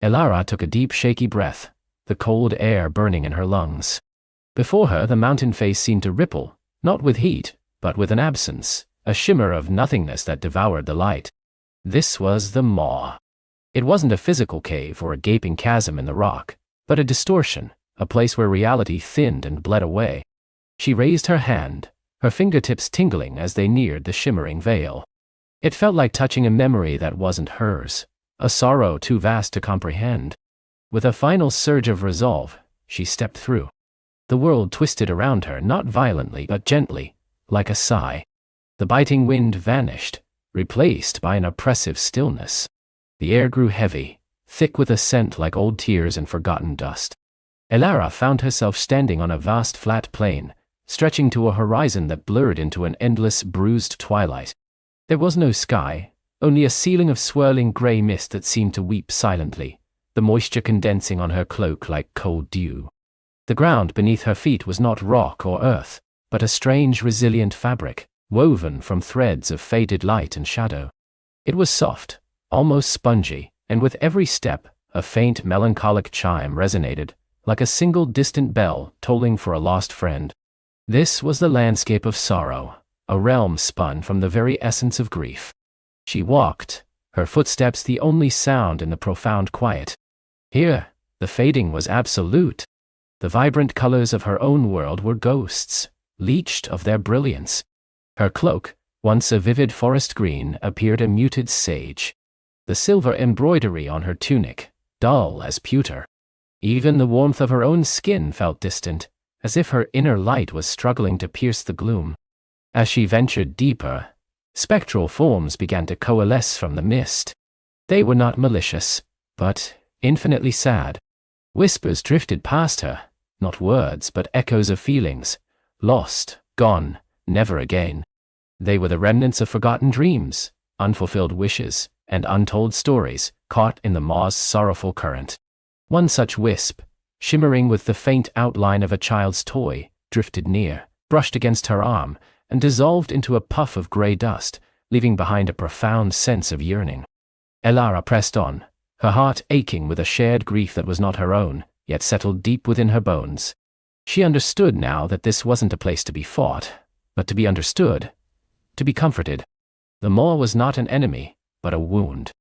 Ilara took a deep, shaky breath, the cold air burning in her lungs. Before her, the mountain face seemed to ripple, not with heat, but with an absence, a shimmer of nothingness that devoured the light. This was the maw. It wasn't a physical cave or a gaping chasm in the rock, but a distortion, a place where reality thinned and bled away. She raised her hand, her fingertips tingling as they neared the shimmering veil. It felt like touching a memory that wasn't hers, a sorrow too vast to comprehend. With a final surge of resolve, she stepped through. The world twisted around her, not violently but gently, like a sigh. The biting wind vanished, replaced by an oppressive stillness. The air grew heavy, thick with a scent like old tears and forgotten dust. Ilara found herself standing on a vast flat plain, stretching to a horizon that blurred into an endless bruised twilight. There was no sky, only a ceiling of swirling grey mist that seemed to weep silently, the moisture condensing on her cloak like cold dew. The ground beneath her feet was not rock or earth, but a strange, resilient fabric, woven from threads of faded light and shadow. It was soft, almost spongy, and with every step, a faint melancholic chime resonated, like a single distant bell tolling for a lost friend. This was the landscape of sorrow, a realm spun from the very essence of grief. She walked, her footsteps the only sound in the profound quiet. Here, the fading was absolute. The vibrant colors of her own world were ghosts, leached of their brilliance. Her cloak, once a vivid forest green, appeared a muted sage. The silver embroidery on her tunic, dull as pewter. Even the warmth of her own skin felt distant, as if her inner light was struggling to pierce the gloom. As she ventured deeper, spectral forms began to coalesce from the mist. They were not malicious, but infinitely sad. Whispers drifted past her, not words but echoes of feelings, lost, gone, never again. They were the remnants of forgotten dreams, unfulfilled wishes, and untold stories, caught in the maw's sorrowful current. One such wisp, shimmering with the faint outline of a child's toy, drifted near, brushed against her arm, and dissolved into a puff of grey dust, leaving behind a profound sense of yearning. Ilara pressed on, her heart aching with a shared grief that was not her own, yet settled deep within her bones. She understood now that this wasn't a place to be fought, but to be understood, to be comforted. The maw was not an enemy, but a wound.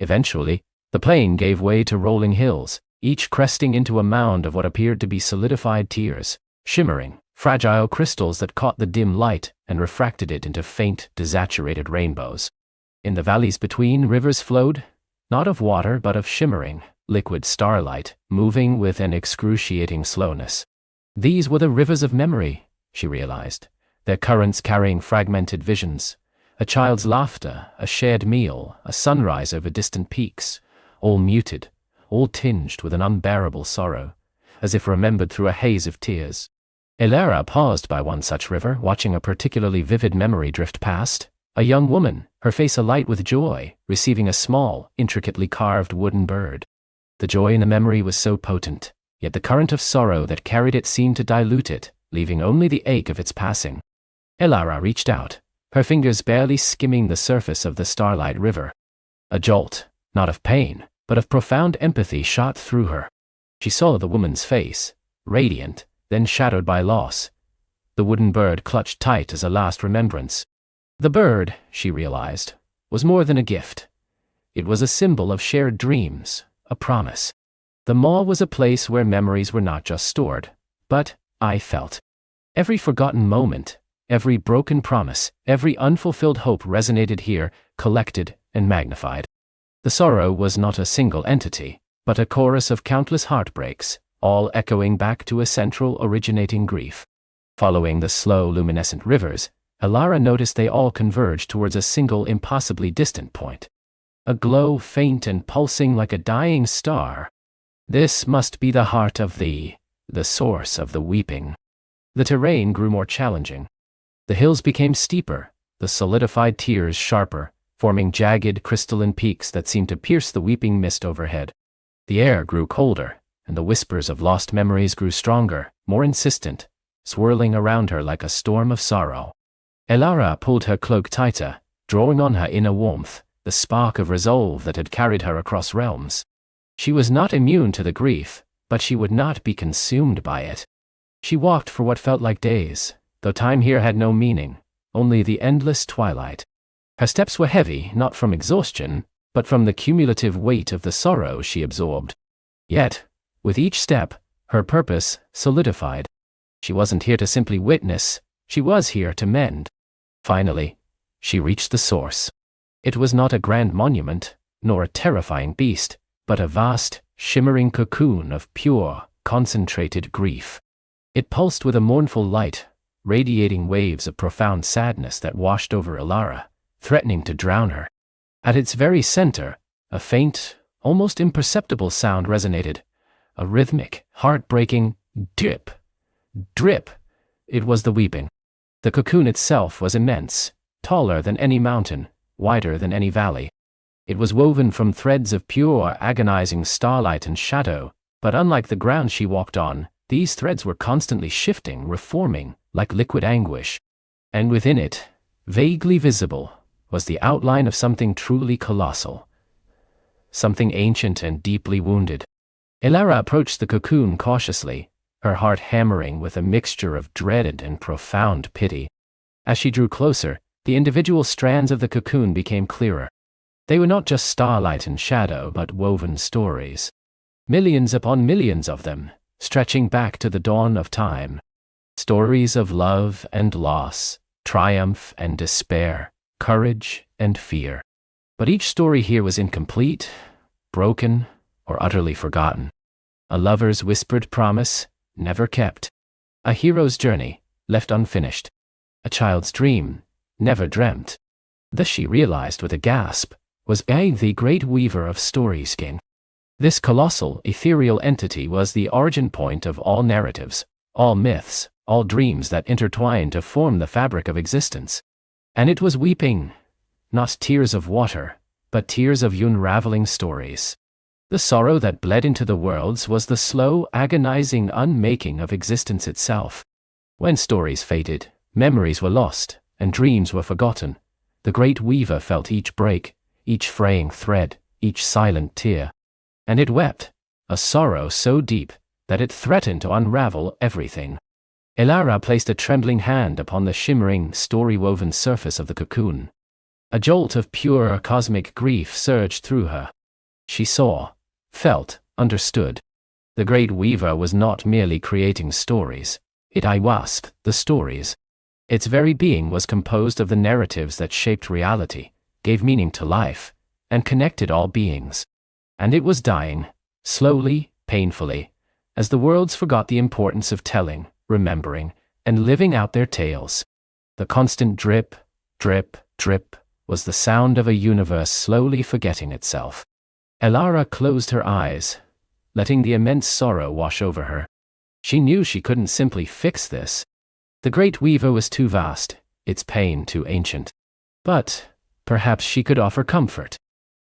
Eventually, the plain gave way to rolling hills, each cresting into a mound of what appeared to be solidified tears, shimmering, fragile crystals that caught the dim light and refracted it into faint, desaturated rainbows. In the valleys between, rivers flowed, not of water but of shimmering, liquid starlight, moving with an excruciating slowness. These were the rivers of memory, she realized, their currents carrying fragmented visions. A child's laughter, a shared meal, a sunrise over distant peaks, all muted, all tinged with an unbearable sorrow, as if remembered through a haze of tears. Elara paused by one such river, watching a particularly vivid memory drift past. A young woman, her face alight with joy, receiving a small, intricately carved wooden bird. The joy in the memory was so potent, yet the current of sorrow that carried it seemed to dilute it, leaving only the ache of its passing. Elara reached out, her fingers barely skimming the surface of the starlight river. A jolt, not of pain, but of profound empathy shot through her. She saw the woman's face, radiant, then shadowed by loss. The wooden bird clutched tight as a last remembrance. The bird, she realized, was more than a gift. It was a symbol of shared dreams, a promise. The maw was a place where memories were not just stored, but, I felt. Every forgotten moment, every broken promise, every unfulfilled hope resonated here, collected and magnified. The sorrow was not a single entity, but a chorus of countless heartbreaks, all echoing back to a central originating grief. Following the slow, luminescent rivers, Elara noticed they all converged towards a single impossibly distant point. A glow faint and pulsing like a dying star. This must be the heart of the source of the weeping. The terrain grew more challenging. The hills became steeper, the solidified tears sharper, forming jagged crystalline peaks that seemed to pierce the weeping mist overhead. The air grew colder, and the whispers of lost memories grew stronger, more insistent, swirling around her like a storm of sorrow. Elara pulled her cloak tighter, drawing on her inner warmth, the spark of resolve that had carried her across realms. She was not immune to the grief, but she would not be consumed by it. She walked for what felt like days, though time here had no meaning, only the endless twilight. Her steps were heavy, not from exhaustion, but from the cumulative weight of the sorrow she absorbed. Yet, with each step, her purpose solidified. She wasn't here to simply witness, she was here to mend. Finally, she reached the source. It was not a grand monument, nor a terrifying beast, but a vast, shimmering cocoon of pure, concentrated grief. It pulsed with a mournful light, radiating waves of profound sadness that washed over Elara, threatening to drown her. At its very center, a faint, almost imperceptible sound resonated, a rhythmic, heartbreaking drip, drip. It was the weeping. The cocoon itself was immense, taller than any mountain, wider than any valley. It was woven from threads of pure, agonizing starlight and shadow, but unlike the ground she walked on, these threads were constantly shifting, reforming, like liquid anguish. And within it, vaguely visible, was the outline of something truly colossal. Something ancient and deeply wounded. Elara approached the cocoon cautiously, her heart hammering with a mixture of dread and profound pity. As she drew closer, the individual strands of the cocoon became clearer. They were not just starlight and shadow, but woven stories. Millions upon millions of them, stretching back to the dawn of time. Stories of love and loss, triumph and despair, courage and fear. But each story here was incomplete, broken, or utterly forgotten. A lover's whispered promise, never kept. A hero's journey, left unfinished. A child's dream, never dreamt. This, she realized with a gasp, was the great weaver of storyskin. This colossal, ethereal entity was the origin point of all narratives, all myths, all dreams that intertwined to form the fabric of existence. And it was weeping, not tears of water, but tears of unraveling stories. The sorrow that bled into the worlds was the slow, agonizing unmaking of existence itself. When stories faded, memories were lost, and dreams were forgotten. The great weaver felt each break, each fraying thread, each silent tear. And it wept, a sorrow so deep that it threatened to unravel everything. Elara placed a trembling hand upon the shimmering, story-woven surface of the cocoon. A jolt of pure cosmic grief surged through her. She saw, felt, understood. The great weaver was not merely creating stories. It was the stories. Its very being was composed of the narratives that shaped reality, gave meaning to life, and connected all beings. And it was dying, slowly, painfully, as the worlds forgot the importance of telling, remembering, and living out their tales. The constant drip, drip, drip was the sound of a universe slowly forgetting itself. Elara closed her eyes, letting the immense sorrow wash over her. She knew she couldn't simply fix this. The great weaver was too vast, its pain too ancient. But perhaps she could offer comfort.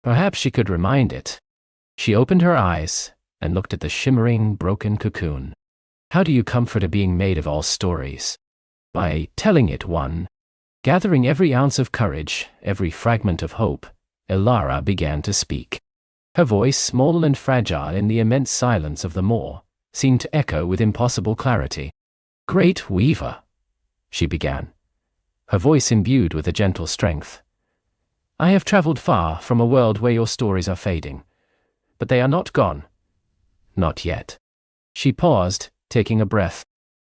Perhaps she could remind it. She opened her eyes and looked at the shimmering, broken cocoon. How do you comfort a being made of all stories? By telling it one. Gathering every ounce of courage, every fragment of hope, Elara began to speak. Her voice, small and fragile in the immense silence of the moor, seemed to echo with impossible clarity. "Great weaver," she began, her voice imbued with a gentle strength. "I have traveled far from a world where your stories are fading. But they are not gone. Not yet." She paused, taking a breath.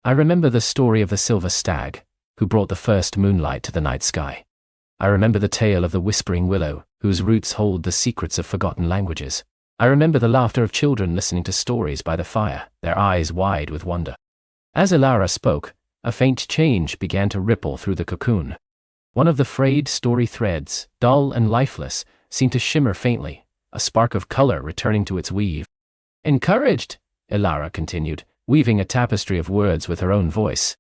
"I remember the story of the silver stag, who brought the first moonlight to the night sky. I remember the tale of the whispering willow, whose roots hold the secrets of forgotten languages. I remember the laughter of children listening to stories by the fire, their eyes wide with wonder." As Elara spoke, a faint change began to ripple through the cocoon. One of the frayed story threads, dull and lifeless, seemed to shimmer faintly, a spark of color returning to its weave. "Encouraged," Elara continued, weaving a tapestry of words with her own voice.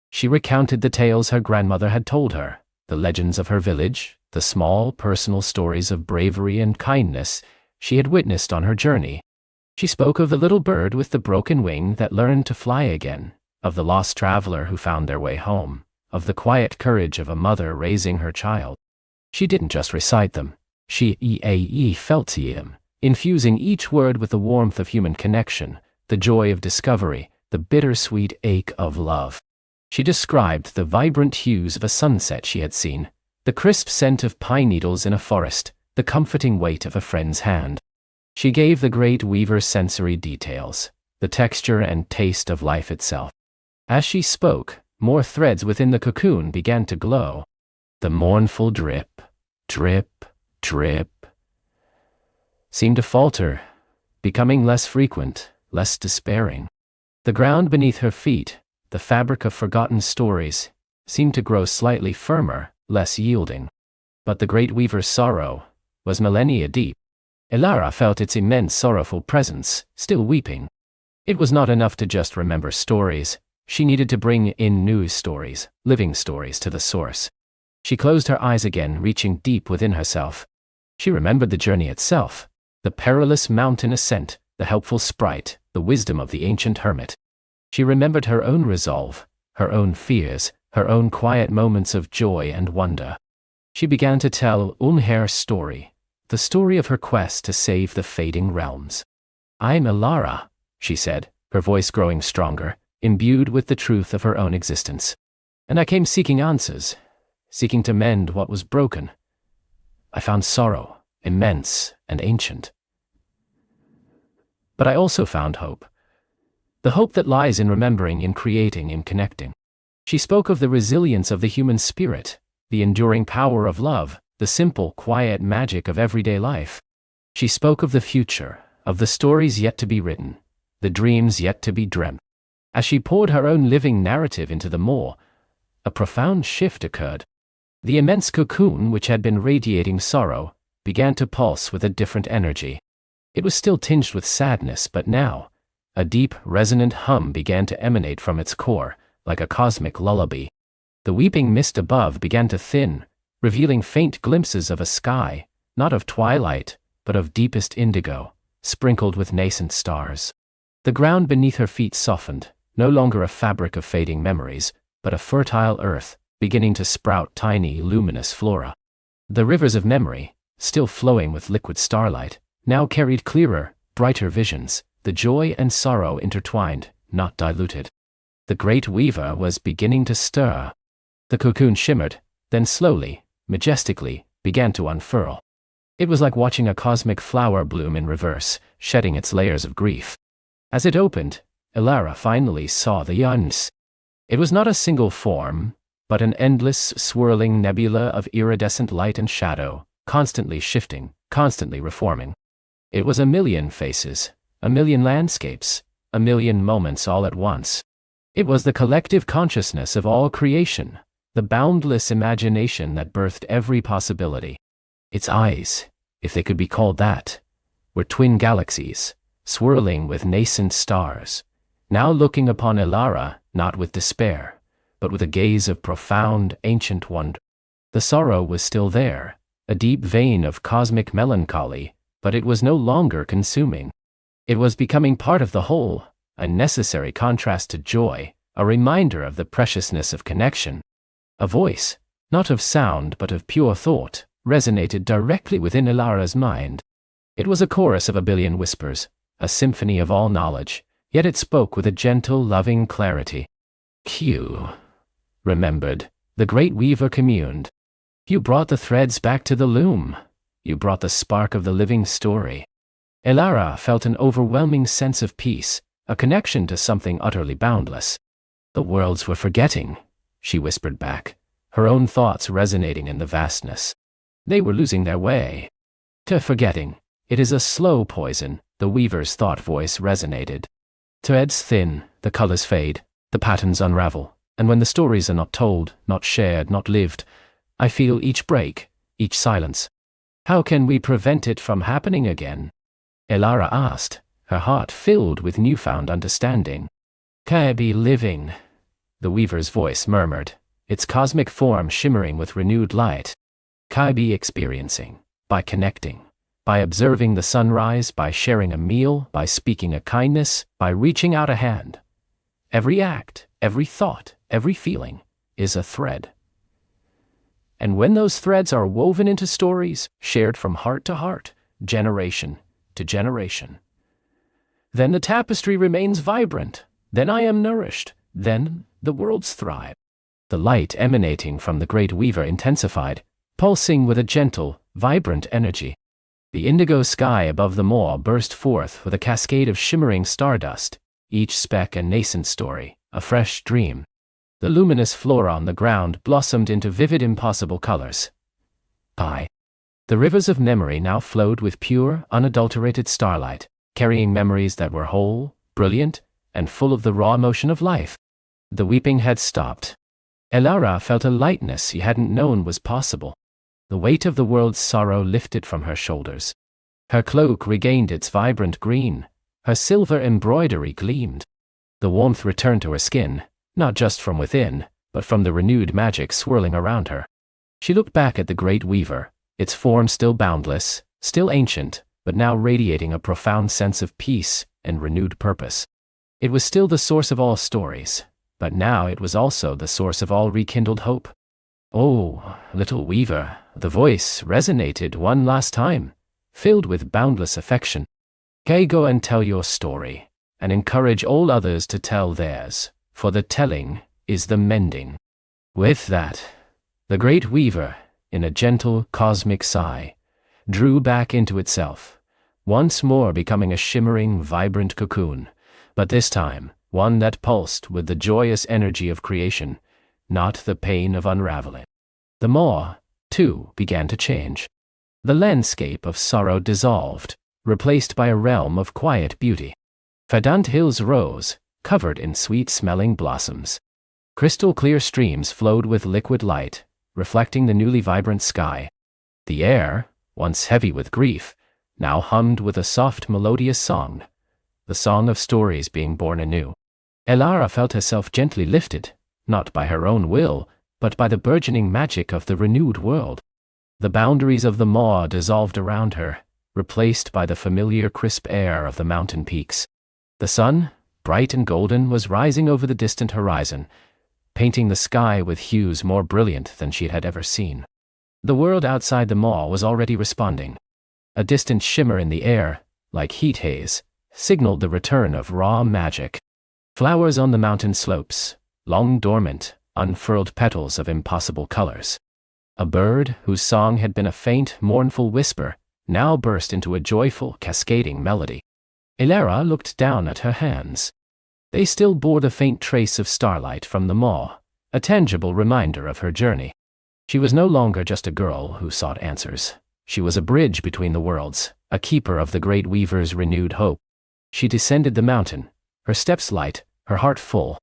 She recounted the tales her grandmother had told her, the legends of her village, the small personal stories of bravery and kindness she had witnessed on her journey. She spoke of the little bird with the broken wing that learned to fly again, of the lost traveler who found their way home, of the quiet courage of a mother raising her child. She didn't just recite them. She felt them, infusing each word with the warmth of human connection, the joy of discovery, the bittersweet ache of love. She described the vibrant hues of a sunset she had seen, the crisp scent of pine needles in a forest, the comforting weight of a friend's hand. She gave the great weaver sensory details, the texture and taste of life itself. As she spoke, more threads within the cocoon began to glow. The mournful drip, drip, drip seemed to falter, becoming less frequent, less despairing. The ground beneath her feet, the fabric of forgotten stories, seemed to grow slightly firmer, less yielding. But the great weaver's sorrow was millennia deep. Elara felt its immense sorrowful presence, still weeping. It was not enough to just remember stories. She needed to bring in new stories, living stories to the source. She closed her eyes again, reaching deep within herself. She remembered the journey itself, the perilous mountain ascent, the helpful sprite, the wisdom of the ancient hermit. She remembered her own resolve, her own fears, her own quiet moments of joy and wonder. She began to tell Unher's story, the story of her quest to save the fading realms. "I'm Elara," she said, her voice growing stronger, imbued with the truth of her own existence. "And I came seeking answers, seeking to mend what was broken. I found sorrow, immense and ancient. But I also found hope. The hope that lies in remembering, in creating, in connecting." She spoke of the resilience of the human spirit, the enduring power of love, the simple, quiet magic of everyday life. She spoke of the future, of the stories yet to be written, the dreams yet to be dreamt. As she poured her own living narrative into the moor, a profound shift occurred. The immense cocoon, which had been radiating sorrow, began to pulse with a different energy. It was still tinged with sadness, but now, a deep, resonant hum began to emanate from its core, like a cosmic lullaby. The weeping mist above began to thin, revealing faint glimpses of a sky, not of twilight, but of deepest indigo, sprinkled with nascent stars. The ground beneath her feet softened, no longer a fabric of fading memories, but a fertile earth, beginning to sprout tiny, luminous flora. The rivers of memory, still flowing with liquid starlight, now carried clearer, brighter visions, the joy and sorrow intertwined, not diluted. The great weaver was beginning to stir. The cocoon shimmered, then slowly, majestically, began to unfurl. It was like watching a cosmic flower bloom in reverse, shedding its layers of grief. As it opened, Elara finally saw the Yuns. It was not a single form, but an endless, swirling nebula of iridescent light and shadow, constantly shifting, constantly reforming. It was a million faces, a million landscapes, a million moments all at once. It was the collective consciousness of all creation, the boundless imagination that birthed every possibility. Its eyes, if they could be called that, were twin galaxies, swirling with nascent stars, now looking upon Elara not with despair, but with a gaze of profound, ancient wonder. The sorrow was still there, a deep vein of cosmic melancholy, but it was no longer consuming. It was becoming part of the whole, a necessary contrast to joy, a reminder of the preciousness of connection. A voice, not of sound but of pure thought, resonated directly within Elara's mind. It was a chorus of a billion whispers, a symphony of all knowledge, yet it spoke with a gentle, loving clarity. "Q," remembered, the great weaver communed. "You brought the threads back to the loom. You brought the spark of the living story." Elara felt an overwhelming sense of peace, a connection to something utterly boundless. "The worlds were forgetting," she whispered back, her own thoughts resonating in the vastness. "They were losing their way." "To forgetting, it is a slow poison," the weaver's thought voice resonated. "Threads thin, the colors fade, the patterns unravel, and when the stories are not told, not shared, not lived, I feel each break, each silence. How can we prevent it from happening again?" Elara asked, her heart filled with newfound understanding. "Can I be living?" the weaver's voice murmured, its cosmic form shimmering with renewed light. "Can I be experiencing, by connecting, by observing the sunrise, by sharing a meal, by speaking a kindness, by reaching out a hand? Every act, every thought, every feeling is a thread. And when those threads are woven into stories, shared from heart to heart, generation to generation, then the tapestry remains vibrant, then I am nourished, then the worlds thrive." The light emanating from the great weaver intensified, pulsing with a gentle, vibrant energy. The indigo sky above the moor burst forth with a cascade of shimmering stardust, each speck a nascent story, a fresh dream. The luminous flora on the ground blossomed into vivid, impossible colors. The rivers of memory now flowed with pure, unadulterated starlight, carrying memories that were whole, brilliant, and full of the raw emotion of life. The weeping had stopped. Elara felt a lightness she hadn't known was possible. The weight of the world's sorrow lifted from her shoulders. Her cloak regained its vibrant green, her silver embroidery gleamed. The warmth returned to her skin, not just from within, but from the renewed magic swirling around her. She looked back at the great weaver, its form still boundless, still ancient, but now radiating a profound sense of peace and renewed purpose. It was still the source of all stories, but now it was also the source of all rekindled hope. "Oh, little weaver," the voice resonated one last time, filled with boundless affection. "Go and tell your story, and encourage all others to tell theirs, for the telling is the mending." With that, the great weaver, in a gentle cosmic sigh, drew back into itself, once more becoming a shimmering, vibrant cocoon, but this time one that pulsed with the joyous energy of creation, not the pain of unraveling. The moor, too, began to change. The landscape of sorrow dissolved, replaced by a realm of quiet beauty. Verdant hills rose, covered in sweet-smelling blossoms. Crystal-clear streams flowed with liquid light, reflecting the newly vibrant sky. The air, once heavy with grief, now hummed with a soft melodious song, the song of stories being born anew. Elara felt herself gently lifted, not by her own will, but by the burgeoning magic of the renewed world. The boundaries of the moor dissolved around her, replaced by the familiar crisp air of the mountain peaks. The sun, bright and golden, was rising over the distant horizon, painting the sky with hues more brilliant than she had ever seen. The world outside the moor was already responding. A distant shimmer in the air, like heat haze, signaled the return of raw magic. Flowers on the mountain slopes, long dormant, unfurled petals of impossible colors. A bird, whose song had been a faint, mournful whisper, now burst into a joyful, cascading melody. Elara looked down at her hands. They still bore the faint trace of starlight from the maw, a tangible reminder of her journey. She was no longer just a girl who sought answers. She was a bridge between the worlds, a keeper of the great weaver's renewed hope. She descended the mountain, her steps light, her heart full.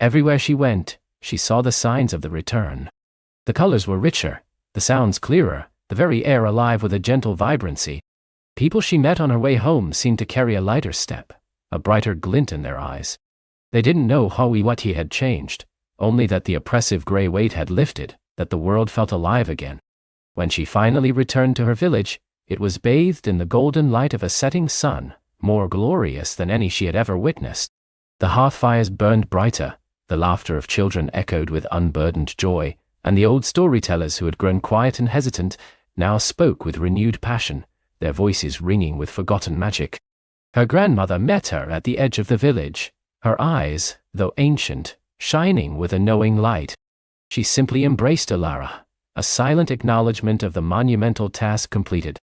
Everywhere she went, she saw the signs of the return. The colors were richer, the sounds clearer, the very air alive with a gentle vibrancy. People she met on her way home seemed to carry a lighter step, a brighter glint in their eyes. They didn't know what he had changed, only that the oppressive gray weight had lifted, that the world felt alive again. When she finally returned to her village, it was bathed in the golden light of a setting sun, more glorious than any she had ever witnessed. The hearth fires burned brighter, the laughter of children echoed with unburdened joy, and the old storytellers who had grown quiet and hesitant now spoke with renewed passion, their voices ringing with forgotten magic. Her grandmother met her at the edge of the village, her eyes, though ancient, shining with a knowing light. She simply embraced Elara, a silent acknowledgement of the monumental task completed.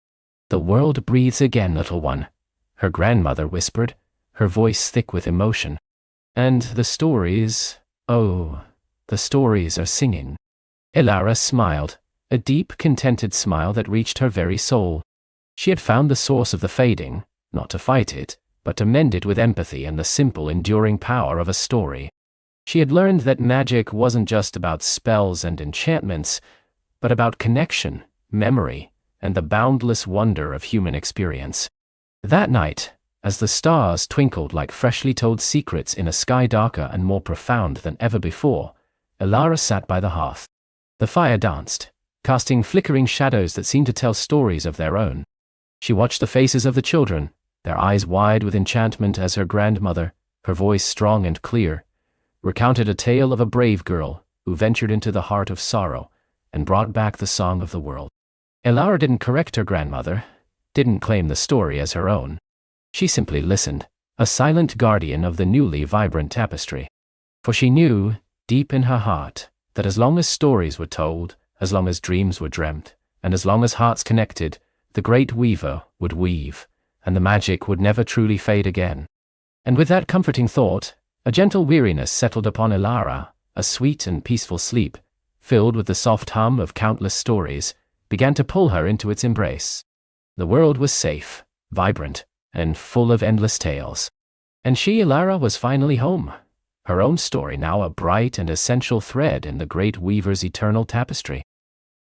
"The world breathes again, little one," her grandmother whispered, her voice thick with emotion. "And the stories, oh, the stories are singing." Elara smiled, a deep, contented smile that reached her very soul. She had found the source of the fading, not to fight it, but to mend it with empathy and the simple, enduring power of a story. She had learned that magic wasn't just about spells and enchantments, but about connection, memory, and the boundless wonder of human experience. That night, as the stars twinkled like freshly told secrets in a sky darker and more profound than ever before, Elara sat by the hearth. The fire danced, casting flickering shadows that seemed to tell stories of their own. She watched the faces of the children, their eyes wide with enchantment as her grandmother, her voice strong and clear, recounted a tale of a brave girl who ventured into the heart of sorrow and brought back the song of the world. Elara didn't correct her grandmother, didn't claim the story as her own. She simply listened, a silent guardian of the newly vibrant tapestry. For she knew, deep in her heart, that as long as stories were told, as long as dreams were dreamt, and as long as hearts connected, the great weaver would weave, and the magic would never truly fade again. And with that comforting thought, a gentle weariness settled upon Elara, a sweet and peaceful sleep, filled with the soft hum of countless stories, began to pull her into its embrace. The world was safe, vibrant, and full of endless tales. And she, Elara, was finally home, her own story now a bright and essential thread in the great weaver's eternal tapestry.